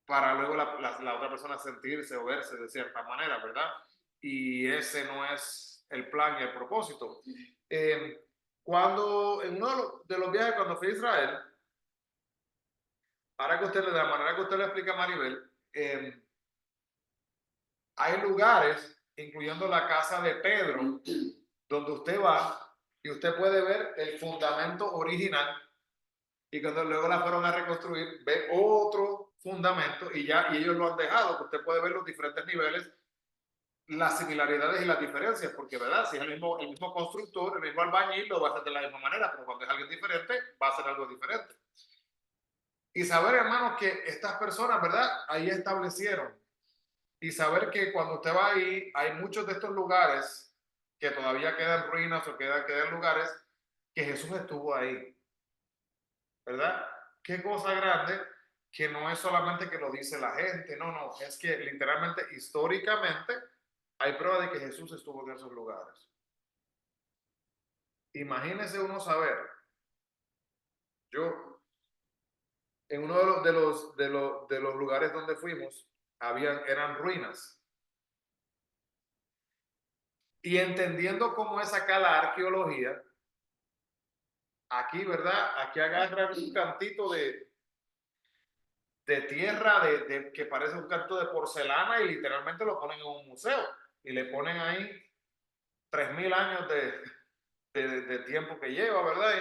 para luego la otra persona sentirse o verse de cierta manera, ¿verdad? Y ese no es el plan y el propósito. Cuando en uno de los viajes, cuando fui a Israel, para que usted, de la manera que usted le explica a Maribel, hay lugares, incluyendo la casa de Pedro, donde usted va y usted puede ver el fundamento original, y cuando luego la fueron a reconstruir, ve otro fundamento y ellos lo han dejado, que usted puede ver los diferentes niveles, las similaridades y las diferencias, porque verdad, si es el mismo constructor, el mismo albañil, lo va a hacer de la misma manera, pero cuando es alguien diferente, va a hacer algo diferente. Y saber, hermanos, que estas personas, ¿verdad? Ahí establecieron. Y saber que cuando usted va ahí, hay muchos de estos lugares que todavía quedan ruinas o quedan lugares que Jesús estuvo ahí. ¿Verdad? Qué cosa grande, que no es solamente que lo dice la gente, no, es que literalmente, históricamente, hay prueba de que Jesús estuvo en esos lugares. Imagínese uno saber, yo, en uno de los lugares donde fuimos, eran ruinas. Y entendiendo cómo es acá la arqueología, aquí, ¿verdad? Aquí agarran un cantito de tierra que parece un canto de porcelana y literalmente lo ponen en un museo y le ponen ahí 3000 años de tiempo que lleva, ¿verdad?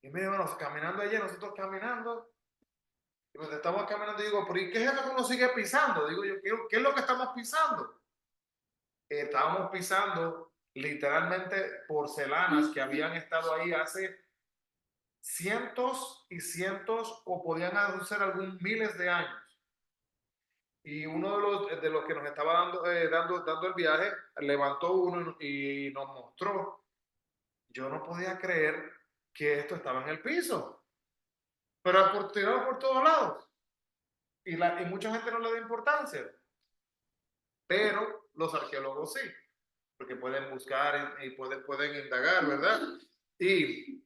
Y miren, bueno, caminando allí, nosotros caminando, y pues estamos caminando y digo, pero ¿y qué es eso que uno sigue pisando? Digo yo, ¿qué es lo que estamos pisando? Estábamos pisando literalmente porcelanas que habían estado ahí hace cientos y cientos o podían ser algún miles de años. Y uno de los que nos estaba dando el viaje levantó uno y nos mostró. Yo no podía creer que esto estaba en el piso, pero tirado por todos lados. Y mucha gente no le da importancia, pero los arqueólogos sí, porque pueden buscar y pueden indagar, ¿verdad? Y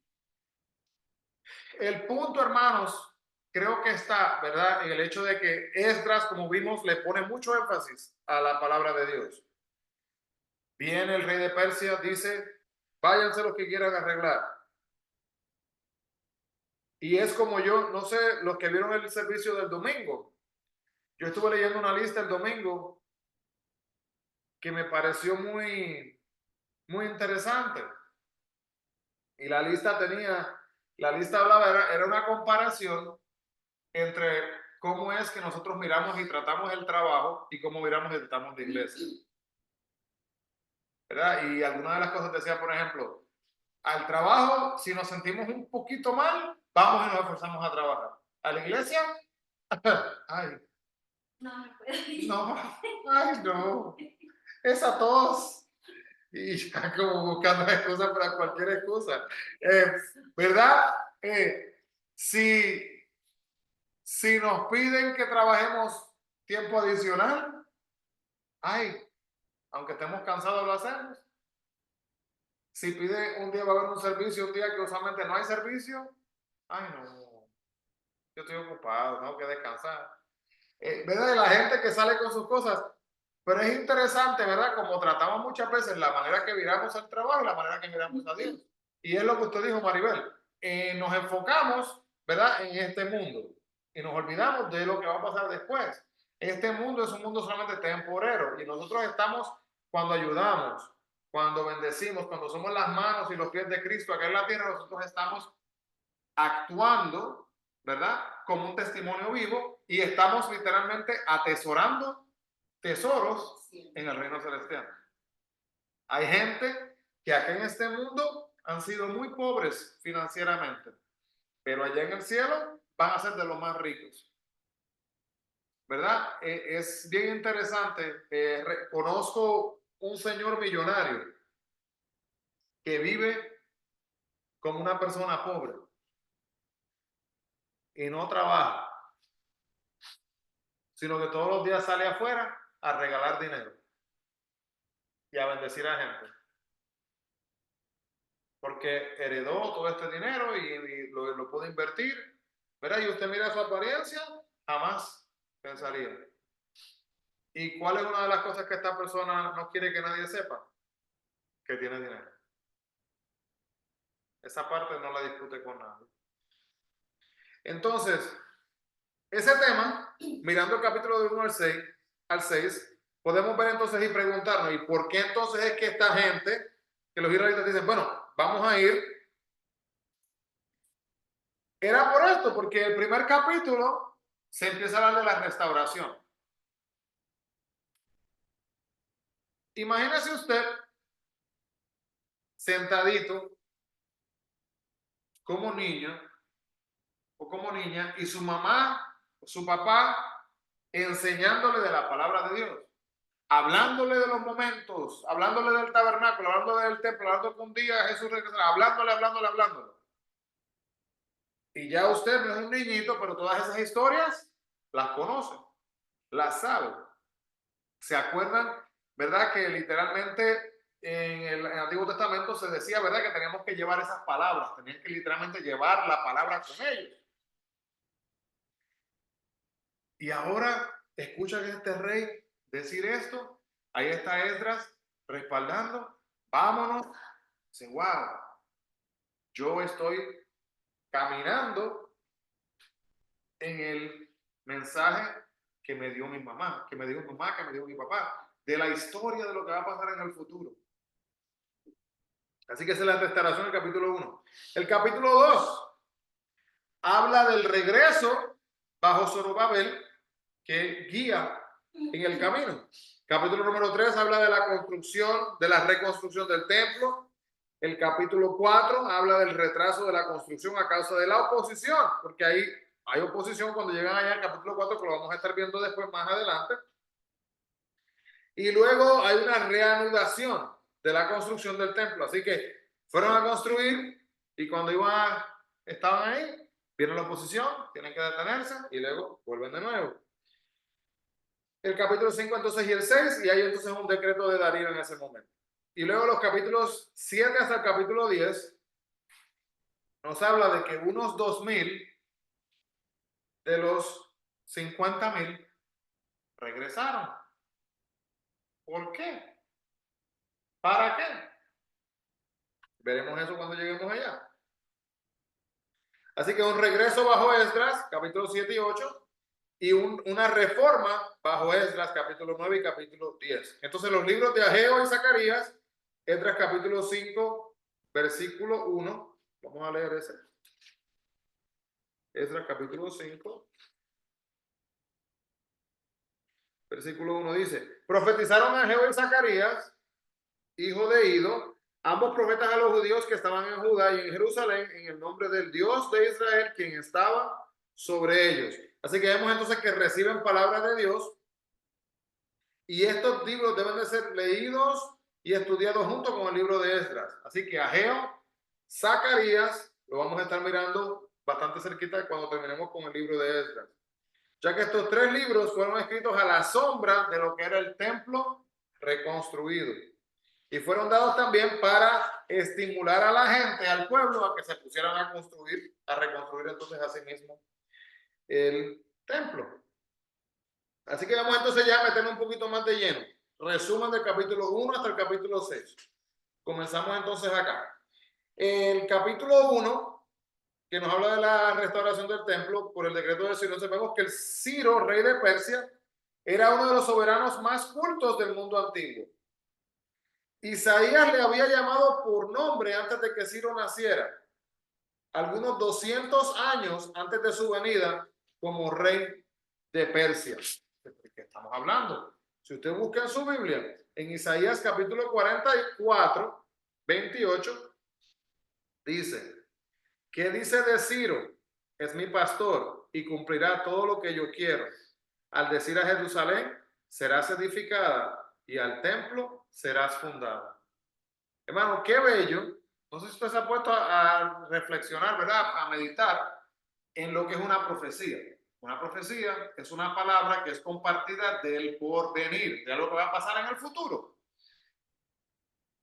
el punto, hermanos, creo que está, ¿verdad? En el hecho de que Esdras, como vimos, le pone mucho énfasis a la palabra de Dios. Viene el rey de Persia, dice, váyanse los que quieran arreglar. Y es como yo, no sé, los que vieron el servicio del domingo. Yo estuve leyendo una lista el domingo que me pareció muy interesante. Y la lista hablaba, era una comparación entre cómo es que nosotros miramos y tratamos el trabajo y cómo miramos y tratamos la iglesia. ¿Verdad? Y algunas de las cosas decía, por ejemplo, al trabajo, si nos sentimos un poquito mal, vamos y nos esforzamos a trabajar. A la iglesia, ay, No me puedo ir. no, ay, no, esa tos. Y ya como buscando excusas para cualquier excusa. ¿Verdad? Si, si nos piden que trabajemos tiempo adicional, ay, Aunque estemos cansados, lo hacemos. Si pide un día va a haber un servicio, un día que usualmente no hay servicio, ay no, yo estoy ocupado, tengo que descansar. ¿Verdad? La gente que sale con sus cosas, pero es interesante, ¿verdad? Como tratamos muchas veces la manera que miramos el trabajo y la manera que miramos a Dios. Y es lo que usted dijo, Maribel. Nos enfocamos, ¿verdad? En este mundo y nos olvidamos de lo que va a pasar después. Este mundo es un mundo solamente temporero y nosotros estamos cuando ayudamos, cuando bendecimos, cuando somos las manos y los pies de Cristo acá en la tierra, nosotros estamos actuando, ¿verdad? Como un testimonio vivo y estamos literalmente atesorando tesoros en el reino celestial. Hay gente que acá en este mundo han sido muy pobres financieramente, pero allá en el cielo van a ser de los más ricos, ¿verdad? Es bien interesante. Conozco un señor millonario que vive como una persona pobre y no trabaja, sino que todos los días sale afuera a regalar dinero y a bendecir a gente. Porque heredó todo este dinero y lo pudo invertir, ¿verdad? Y usted mira su apariencia, jamás pensaría. ¿Y cuál es una de las cosas que esta persona no quiere que nadie sepa? Que tiene dinero. Esa parte no la discute con nadie. Entonces, ese tema, mirando el capítulo del 1 al 6, podemos ver entonces y preguntarnos, ¿y por qué entonces es que esta gente, que los israelitas dicen, bueno, vamos a ir? Era por esto, porque el primer capítulo se empieza a hablar de la restauración. Imagínese usted sentadito como niño o como niña y su mamá o su papá enseñándole de la palabra de Dios, hablándole de los momentos, hablándole del tabernáculo, hablándole del templo, hablando que un día Jesús regresará, hablándole. Y ya usted no es un niñito, pero todas esas historias las conoce, las sabe. ¿Se acuerdan? ¿Verdad? Que literalmente en el Antiguo Testamento se decía, ¿verdad? Que teníamos que llevar esas palabras, tenían que literalmente llevar la palabra con ellos. Y ahora escuchan a este rey decir esto, ahí está Esdras respaldando, vámonos, dice, wow, yo estoy caminando en el mensaje que me dio mi mamá, que me dio mi mamá, que me dio mi papá, de la historia de lo que va a pasar en el futuro. Así que esa es la restauración del capítulo 1. El capítulo 2 habla del regreso bajo Zorobabel que guía en el camino. Capítulo número 3 habla de la construcción, de la reconstrucción del templo. El capítulo 4 habla del retraso de la construcción a causa de la oposición, porque ahí hay oposición cuando llegan allá al capítulo 4, que lo vamos a estar viendo después más adelante. Y luego hay una reanudación de la construcción del templo. Así que fueron a construir y cuando estaban ahí, viene la oposición, tienen que detenerse y luego vuelven de nuevo. El capítulo 5 entonces y el 6 y hay entonces un decreto de Darío en ese momento. Y luego los capítulos 7 hasta el capítulo 10 nos habla de que unos 2,000 de los 50,000 regresaron. ¿Por qué? ¿Para qué? Veremos eso cuando lleguemos allá. Así que un regreso bajo Esdras, capítulo 7 y 8, y una reforma bajo Esdras, capítulo 9 y capítulo 10. Entonces los libros de Ageo y Zacarías, Esdras capítulo 5, versículo 1, vamos a leer ese. Esdras capítulo 5, versículo 1 dice, profetizaron Ageo y Zacarías, hijo de Ido, ambos profetas a los judíos que estaban en Judá y en Jerusalén, en el nombre del Dios de Israel, quien estaba sobre ellos. Así que vemos entonces que reciben palabra de Dios y estos libros deben de ser leídos y estudiados junto con el libro de Esdras. Así que Ageo, Zacarías, lo vamos a estar mirando bastante cerquita cuando terminemos con el libro de Esdras. Ya que estos tres libros fueron escritos a la sombra de lo que era el templo reconstruido. Y fueron dados también para estimular a la gente, al pueblo, a que se pusieran a construir, a reconstruir entonces a sí mismo el templo. Así que vamos entonces ya a meternos un poquito más de lleno. Resumen del capítulo 1 hasta el capítulo 6. Comenzamos entonces acá. El capítulo 1, que nos habla de la restauración del templo por el decreto de Ciro, sabemos que el Ciro, rey de Persia, era uno de los soberanos más cultos del mundo antiguo. Isaías le había llamado por nombre antes de que Ciro naciera, algunos 200 años antes de su venida como rey de Persia. ¿De qué estamos hablando? Si usted busca en su Biblia, en Isaías capítulo 44, 28, dice, ¿qué dice de Ciro? Es mi pastor y cumplirá todo lo que yo quiero. Al decir a Jerusalén, serás edificada y al templo serás fundada. Hermano, qué bello. No sé si usted se ha puesto a reflexionar, ¿verdad? A meditar en lo que es una profecía. Una profecía es una palabra que es compartida del porvenir, de algo que va a pasar en el futuro.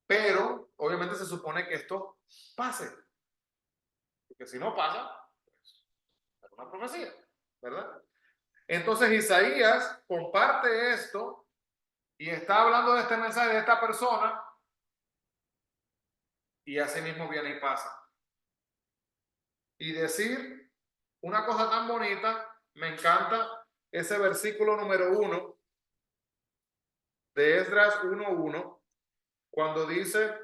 Pero, obviamente, se supone que esto pase. Porque si no pasa, pues, es una profecía, ¿verdad? Entonces, Isaías comparte esto y está hablando de este mensaje de esta persona y así mismo viene y pasa. Y decir una cosa tan bonita, me encanta ese versículo número 1 de Esdras 1:1, cuando dice,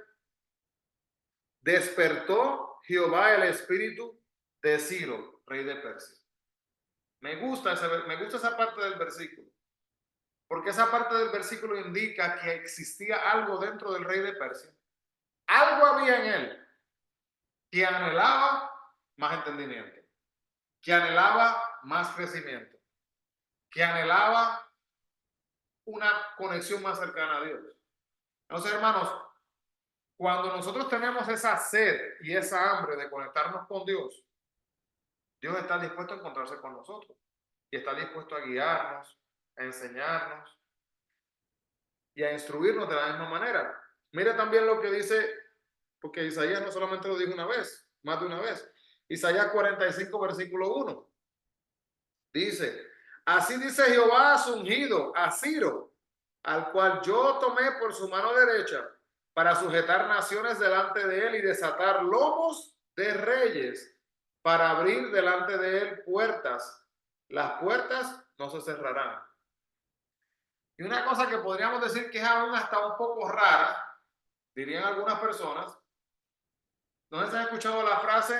despertó Jehová el espíritu de Ciro, rey de Persia. Me gusta esa parte del versículo, porque esa parte del versículo indica que existía algo dentro del rey de Persia. Algo había en él que anhelaba más entendimiento, que anhelaba más crecimiento, que anhelaba una conexión más cercana a Dios. Entonces, hermanos, cuando nosotros tenemos esa sed y esa hambre de conectarnos con Dios, Dios está dispuesto a encontrarse con nosotros y está dispuesto a guiarnos, a enseñarnos y a instruirnos de la misma manera. Mire también lo que dice, porque Isaías no solamente lo dijo una vez, más de una vez. Isaías 45, versículo 1. Dice, así dice Jehová a su ungido, a Ciro, al cual yo tomé por su mano derecha para sujetar naciones delante de él y desatar lomos de reyes, para abrir delante de él puertas. Las puertas no se cerrarán. Y una cosa que podríamos decir que es aún hasta un poco rara, dirían algunas personas, ¿no se ha escuchado la frase?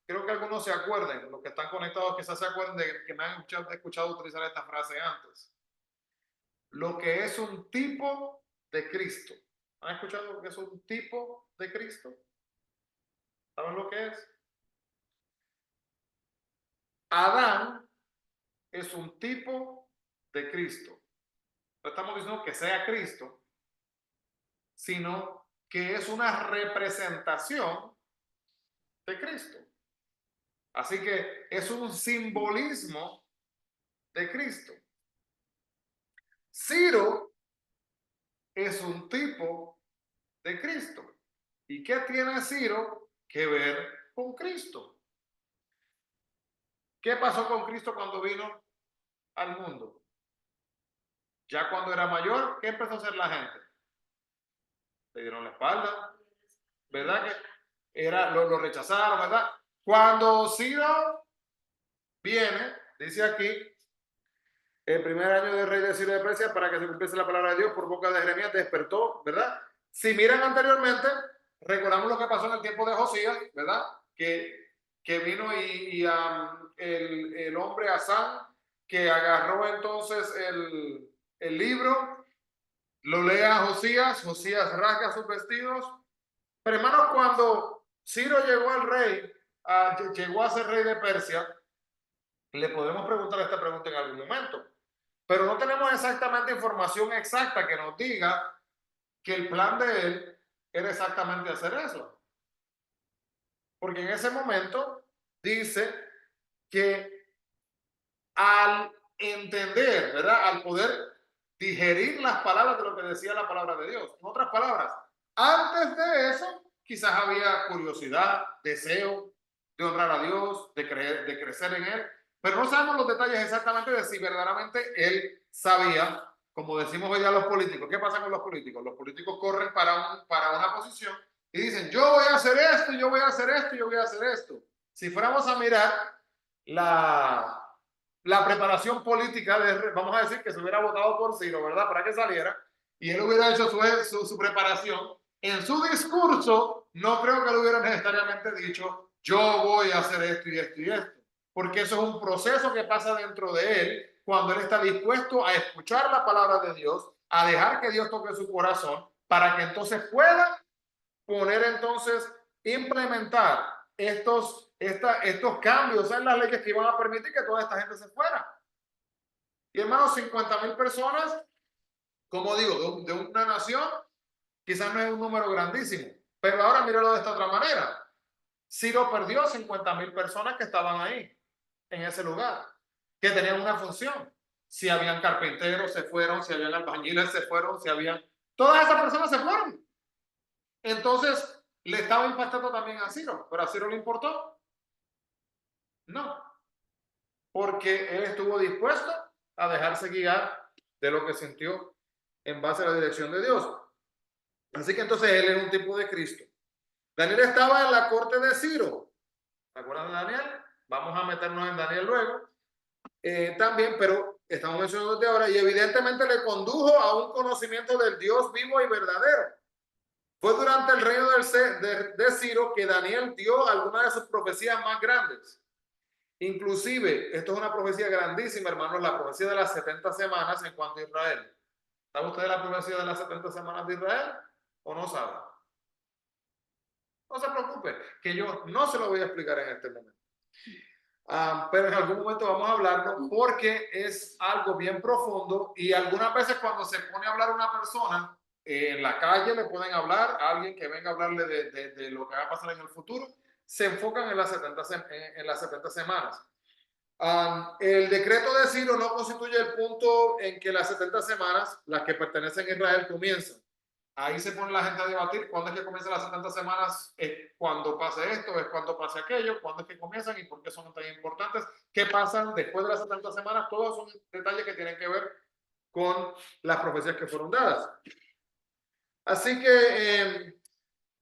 Creo que algunos se acuerden, los que están conectados quizás se acuerden de que me han escuchado utilizar esta frase antes. Lo que es un tipo de Cristo. ¿Han escuchado lo que es un tipo de Cristo? ¿Saben lo que es? Adán es un tipo de Cristo. No estamos diciendo que sea Cristo, sino que es una representación de Cristo. Así que es un simbolismo de Cristo. Ciro es un tipo de Cristo. ¿Y qué tiene Ciro que ver con Cristo? ¿Qué pasó con Cristo cuando vino al mundo? Ya cuando era mayor, ¿qué empezó a hacer la gente? Le dieron la espalda, ¿verdad? Que lo rechazaron, ¿verdad? Cuando Ciro viene, dice aquí, el primer año del rey de Ciro de Persia, para que se cumpliese la palabra de Dios por boca de Jeremías, despertó, ¿verdad? Si miran anteriormente, recordamos lo que pasó en el tiempo de Josías, ¿verdad? Que vino el hombre Asán, que agarró entonces el libro, lo lee a Josías, Josías rasga sus vestidos. Pero hermanos, cuando Ciro llegó al rey, llegó a ser rey de Persia, le podemos preguntar esta pregunta en algún momento. Pero no tenemos exactamente información exacta que nos diga que el plan de él era exactamente hacer eso. Porque en ese momento dice que al entender, ¿verdad? Al poder digerir las palabras de lo que decía la palabra de Dios. En otras palabras, antes de eso, quizás había curiosidad, deseo de honrar a Dios, de crecer en Él, pero no sabemos los detalles exactamente de si verdaderamente Él sabía, como decimos hoy a los políticos. ¿Qué pasa con los políticos? Los políticos corren para una posición y dicen, yo voy a hacer esto, yo voy a hacer esto, yo voy a hacer esto. Si fuéramos a mirar la preparación política, vamos a decir que se hubiera votado por Ciro, ¿verdad? Para que saliera, y él hubiera hecho su preparación, en su discurso, no creo que lo hubiera necesariamente dicho, yo voy a hacer esto y esto y esto, porque eso es un proceso que pasa dentro de él, cuando él está dispuesto a escuchar la palabra de Dios, a dejar que Dios toque su corazón, para que entonces pueda poner entonces, implementar estos cambios en las leyes que iban a permitir que toda esta gente se fuera. Y hermanos, 50,000 personas, como digo, de una nación, quizás no es un número grandísimo, pero ahora míralo de esta otra manera. Ciro perdió 50,000 personas que estaban ahí, en ese lugar, que tenían una función. Si habían carpinteros, se fueron, si habían albañiles, se fueron, si habían... Todas esas personas se fueron. Entonces, le estaba impactando también a Ciro, pero a Ciro le importó. No, porque él estuvo dispuesto a dejarse guiar de lo que sintió en base a la dirección de Dios. Así que entonces él era un tipo de Cristo. Daniel estaba en la corte de Ciro. ¿Se acuerdan de Daniel? Vamos a meternos en Daniel luego. También, pero estamos mencionando desde ahora, y evidentemente le condujo a un conocimiento del Dios vivo y verdadero. Fue durante el reino de Ciro que Daniel dio algunas de sus profecías más grandes. Inclusive, esto es una profecía grandísima, hermanos, la profecía de las 70 semanas en cuanto a Israel. ¿Sabe usted la profecía de las 70 semanas de Israel o no sabe? No se preocupe, que yo no se lo voy a explicar en este momento. Pero en algún momento vamos a hablarlo porque es algo bien profundo y algunas veces cuando se pone a hablar una persona en la calle le pueden hablar a alguien que venga a hablarle de lo que va a pasar en el futuro, se enfocan en las 70 semanas. El decreto de Ciro no constituye el punto en que las 70 semanas, las que pertenecen a Israel, comienzan. Ahí se pone la gente a debatir cuándo es que comienzan las 70 semanas, es cuando pase esto, es cuando pase aquello, cuándo es que comienzan y por qué son tan importantes, qué pasan después de las 70 semanas, todos son detalles que tienen que ver con las profecías que fueron dadas. Así que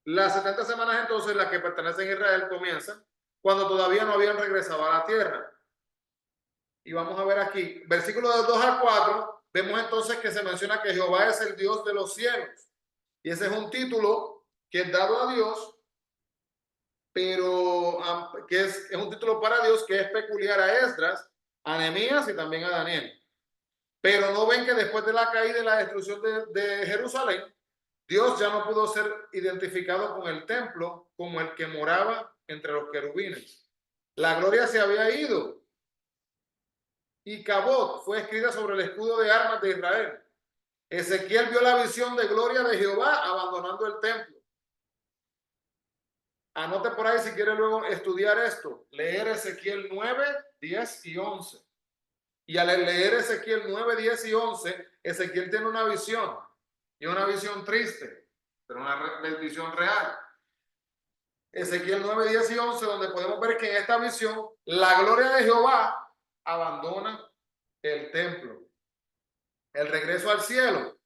las 70 semanas entonces, las que pertenecen a Israel, comienzan cuando todavía no habían regresado a la tierra. Y vamos a ver aquí, versículos de 2 a 4, vemos entonces que se menciona que Jehová es el Dios de los cielos. Y ese es un título que es dado a Dios, pero que es un título para Dios que es peculiar a Esdras, a Nehemías y también a Daniel. Pero no ven que después de la caída y la destrucción de Jerusalén, Dios ya no pudo ser identificado con el templo como el que moraba entre los querubines. La gloria se había ido y Cabot fue escrita sobre el escudo de armas de Israel. Ezequiel vio la visión de gloria de Jehová abandonando el templo. Anote por ahí si quiere luego estudiar esto. Leer Ezequiel 9, 10 y 11. Y al leer Ezequiel 9, 10 y 11, Ezequiel tiene una visión. Y una visión triste, pero una visión real. Ezequiel 9, 10 y 11, donde podemos ver que en esta visión la gloria de Jehová abandona el templo. El regreso al cielo.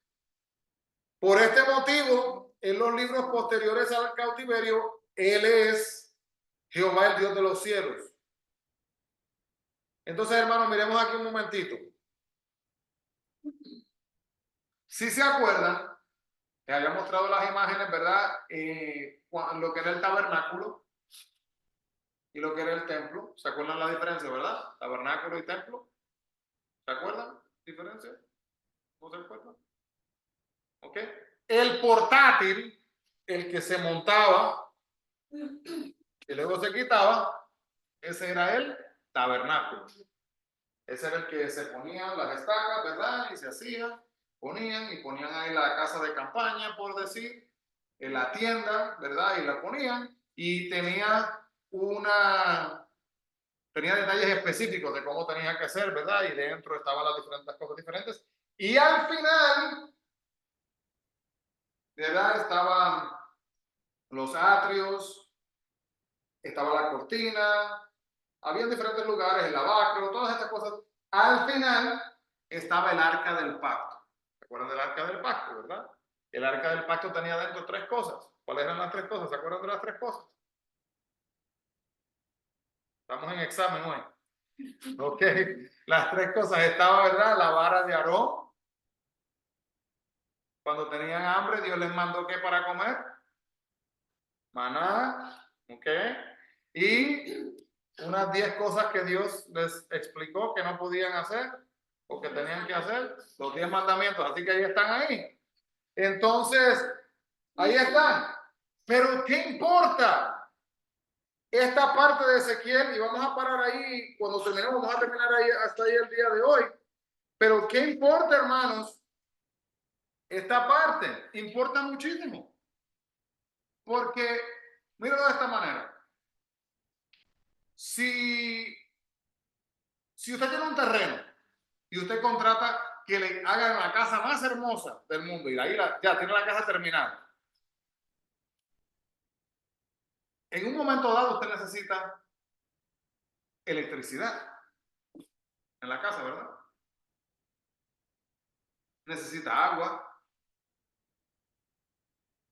Por este motivo, en los libros posteriores al cautiverio, Él es Jehová, el Dios de los cielos. Entonces, hermanos, miremos aquí un momentito. Si se acuerdan, que había mostrado las imágenes, ¿verdad? Lo que era el tabernáculo y lo que era el templo. ¿Se acuerdan la diferencia, verdad? Tabernáculo y templo. ¿Se acuerdan? ¿Diferencia? ¿No se acuerdan? ¿Ok? El portátil, el que se montaba y luego se quitaba, ese era el tabernáculo. Ese era el que se ponían las estacas, ¿verdad? Y se hacían, ponían ahí la casa de campaña, por decir, en la tienda, ¿verdad? Y la ponían y tenía detalles específicos de cómo tenía que ser, ¿verdad? Y dentro estaban las diferentes cosas diferentes. Y al final, ¿verdad? Estaban los atrios, estaba la cortina, había diferentes lugares, el lavacro, todas estas cosas. Al final estaba el arca del pacto. ¿Se acuerdan del arca del pacto, verdad? El arca del pacto tenía dentro tres cosas. ¿Cuáles eran las tres cosas? ¿Se acuerdan de las tres cosas? Estamos en examen hoy. Ok, las tres cosas. Estaba, ¿verdad? La vara de Aarón. Cuando tenían hambre, Dios les mandó ¿qué para comer? Maná. Ok. Y unas 10 cosas que Dios les explicó que no podían hacer o que tenían que hacer. Los 10 mandamientos. Así que ahí están ahí. Entonces, ahí están. Pero ¿qué importa? Esta parte de Ezequiel, y vamos a parar ahí, cuando terminemos, vamos a terminar ahí hasta ahí el día de hoy. Pero ¿qué importa, hermanos? Esta parte importa muchísimo. Porque, míralo de esta manera. Si usted tiene un terreno y usted contrata que le hagan la casa más hermosa del mundo y ahí ya tiene la casa terminada. En un momento dado usted necesita electricidad en la casa, ¿verdad? Necesita agua.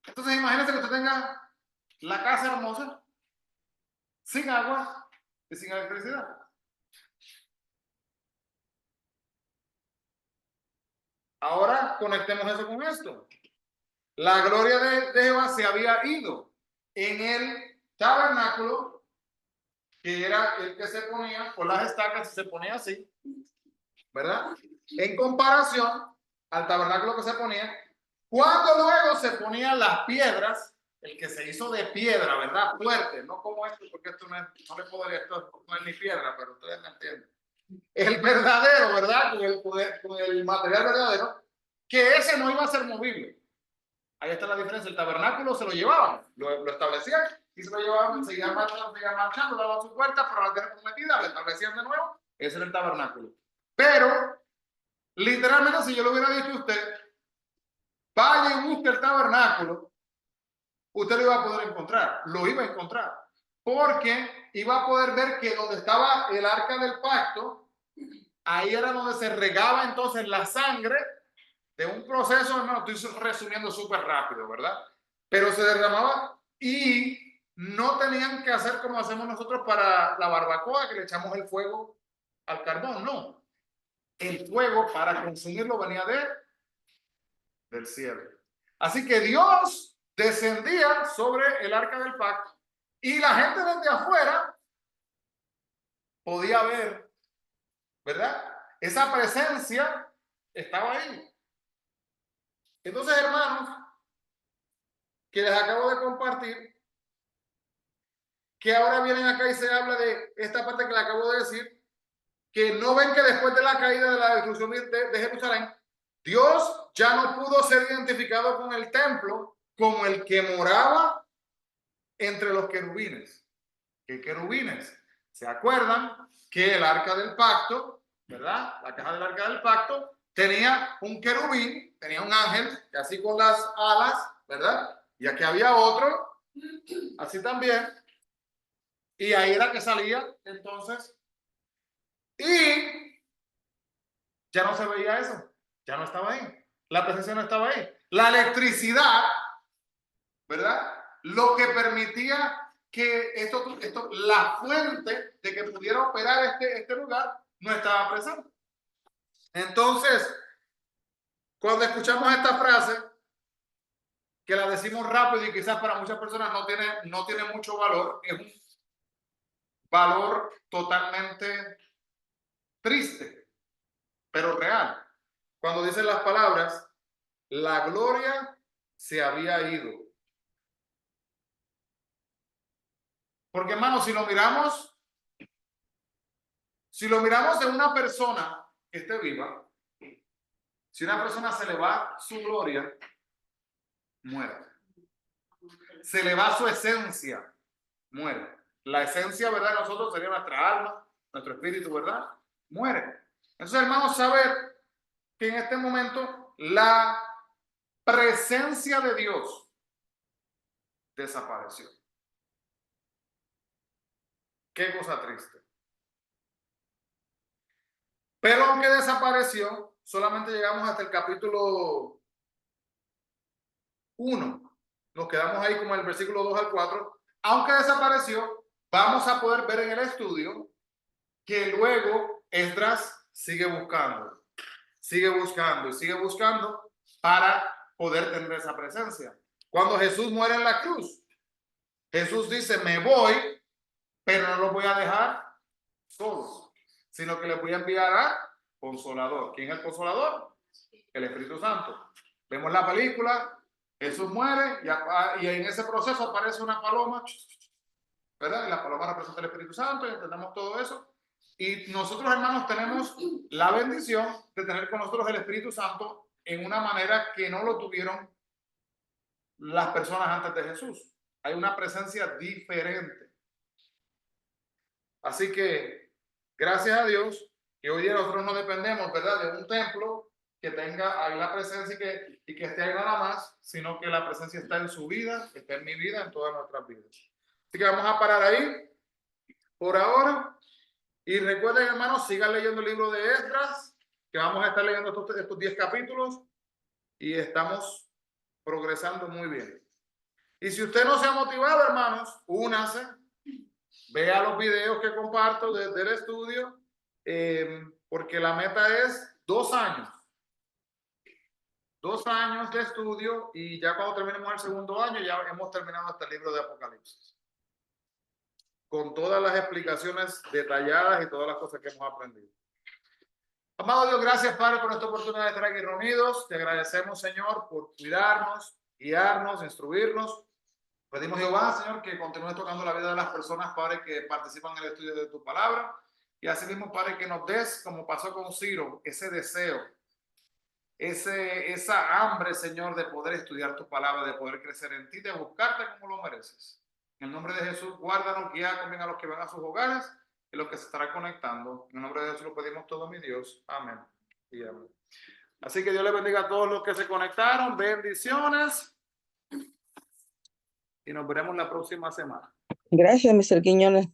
Entonces imagínese que usted tenga la casa hermosa sin agua y sin electricidad. Ahora conectemos eso con esto. La gloria de Jehová se había ido en el tabernáculo, que era el que se ponía con las estacas, se ponía así, ¿verdad? En comparación al tabernáculo que se ponía, cuando luego se ponían las piedras, el que se hizo de piedra, ¿verdad? Fuerte, no como esto, porque esto no, no le podría, esto no es ni piedra, pero ustedes me entienden. El verdadero, ¿verdad? Con el material verdadero, que ese no iba a ser movible. Ahí está la diferencia. El tabernáculo se lo llevaban, lo establecían y se lo llevaban, seguían marchando, daban su puerta para la tierra prometida, lo establecían de nuevo. Ese era el tabernáculo. Pero, literalmente, si yo lo hubiera dicho a usted, vaya y busque el tabernáculo, usted lo iba a poder encontrar, lo iba a encontrar, porque iba a poder ver que donde estaba el arca del pacto, ahí era donde se regaba entonces la sangre de un proceso, no, estoy resumiendo súper rápido, ¿verdad? Pero se derramaba y no tenían que hacer como hacemos nosotros para la barbacoa, que le echamos el fuego al carbón, no. El fuego para consumirlo venía del cielo. Así que Dios descendía sobre el arca del pacto y la gente desde afuera podía ver, ¿verdad? Esa presencia estaba ahí. Entonces, hermanos, que les acabo de compartir, que ahora vienen acá y se habla de esta parte que le acabo de decir, que no ven que después de la caída de la destrucción de Jerusalén, Dios ya no pudo ser identificado con el templo como el que moraba entre los querubines. ¿Qué querubines? ¿Se acuerdan que el arca del pacto, ¿verdad? La caja del arca del pacto tenía un querubín, tenía un ángel, así con las alas, ¿verdad? Y aquí había otro, así también. Y ahí era que salía entonces. Y ya no se veía eso, ya no estaba ahí. La presencia no estaba ahí. La electricidad, ¿verdad? Lo que permitía que la fuente de que pudiera operar este lugar no estaba presente. Entonces, cuando escuchamos esta frase, que la decimos rápido y quizás para muchas personas no tiene mucho valor, es un valor totalmente triste, pero real. Cuando dicen las palabras, la gloria se había ido. Porque, hermano, si lo miramos en una persona que esté viva, si una persona se le va su gloria, muere. Se le va su esencia, muere. La esencia, ¿verdad? Nosotros sería nuestra alma, nuestro espíritu, ¿verdad? Muere. Entonces, hermanos, saber que en este momento la presencia de Dios desapareció. Qué cosa triste. Pero aunque desapareció, solamente llegamos hasta el capítulo 1. Nos quedamos ahí como en el versículo 2 al 4. Aunque desapareció, vamos a poder ver en el estudio que luego Esdras sigue buscando y sigue buscando para poder tener esa presencia. Cuando Jesús muere en la cruz, Jesús dice, me voy, pero no los voy a dejar solos, sino que les voy a enviar a Consolador. ¿Quién es el Consolador? El Espíritu Santo. Vemos la película, Jesús muere y en ese proceso aparece una paloma, ¿verdad? Y la paloma representa el Espíritu Santo y entendemos todo eso. Y nosotros, hermanos, tenemos la bendición de tener con nosotros el Espíritu Santo en una manera que no lo tuvieron las personas antes de Jesús. Hay una presencia diferente. Así que, gracias a Dios, que hoy día nosotros no dependemos, ¿verdad?, de un templo que tenga ahí la presencia y que esté ahí nada más, sino que la presencia está en su vida, está en mi vida, en todas nuestras vidas. Así que vamos a parar ahí por ahora. Y recuerden, hermanos, sigan leyendo el libro de Esdras, que vamos a estar leyendo estos 10 capítulos y estamos progresando muy bien. Y si usted no se ha motivado, hermanos, únase, vea los videos que comparto desde el estudio, porque la meta es 2 años. 2 años de estudio y ya cuando terminemos el segundo año ya hemos terminado hasta el libro de Apocalipsis, con todas las explicaciones detalladas y todas las cosas que hemos aprendido. Amado Dios, gracias, Padre, por esta oportunidad de estar aquí reunidos. Te agradecemos, Señor, por cuidarnos, guiarnos, instruirnos. Pedimos, Jehová, Señor, que continúes tocando la vida de las personas, Padre, que participan en el estudio de tu palabra. Y así mismo, Padre, que nos des, como pasó con Ciro, ese deseo, esa hambre, Señor, de poder estudiar tu palabra, de poder crecer en ti, de buscarte como lo mereces. En el nombre de Jesús, guárdanos, guía también a los que van a sus hogares y los que se estarán conectando. En el nombre de Jesús lo pedimos todo, mi Dios. Amén. Y amén. Así que Dios les bendiga a todos los que se conectaron. Bendiciones. Y nos veremos la próxima semana. Gracias, Mr. Quiñones.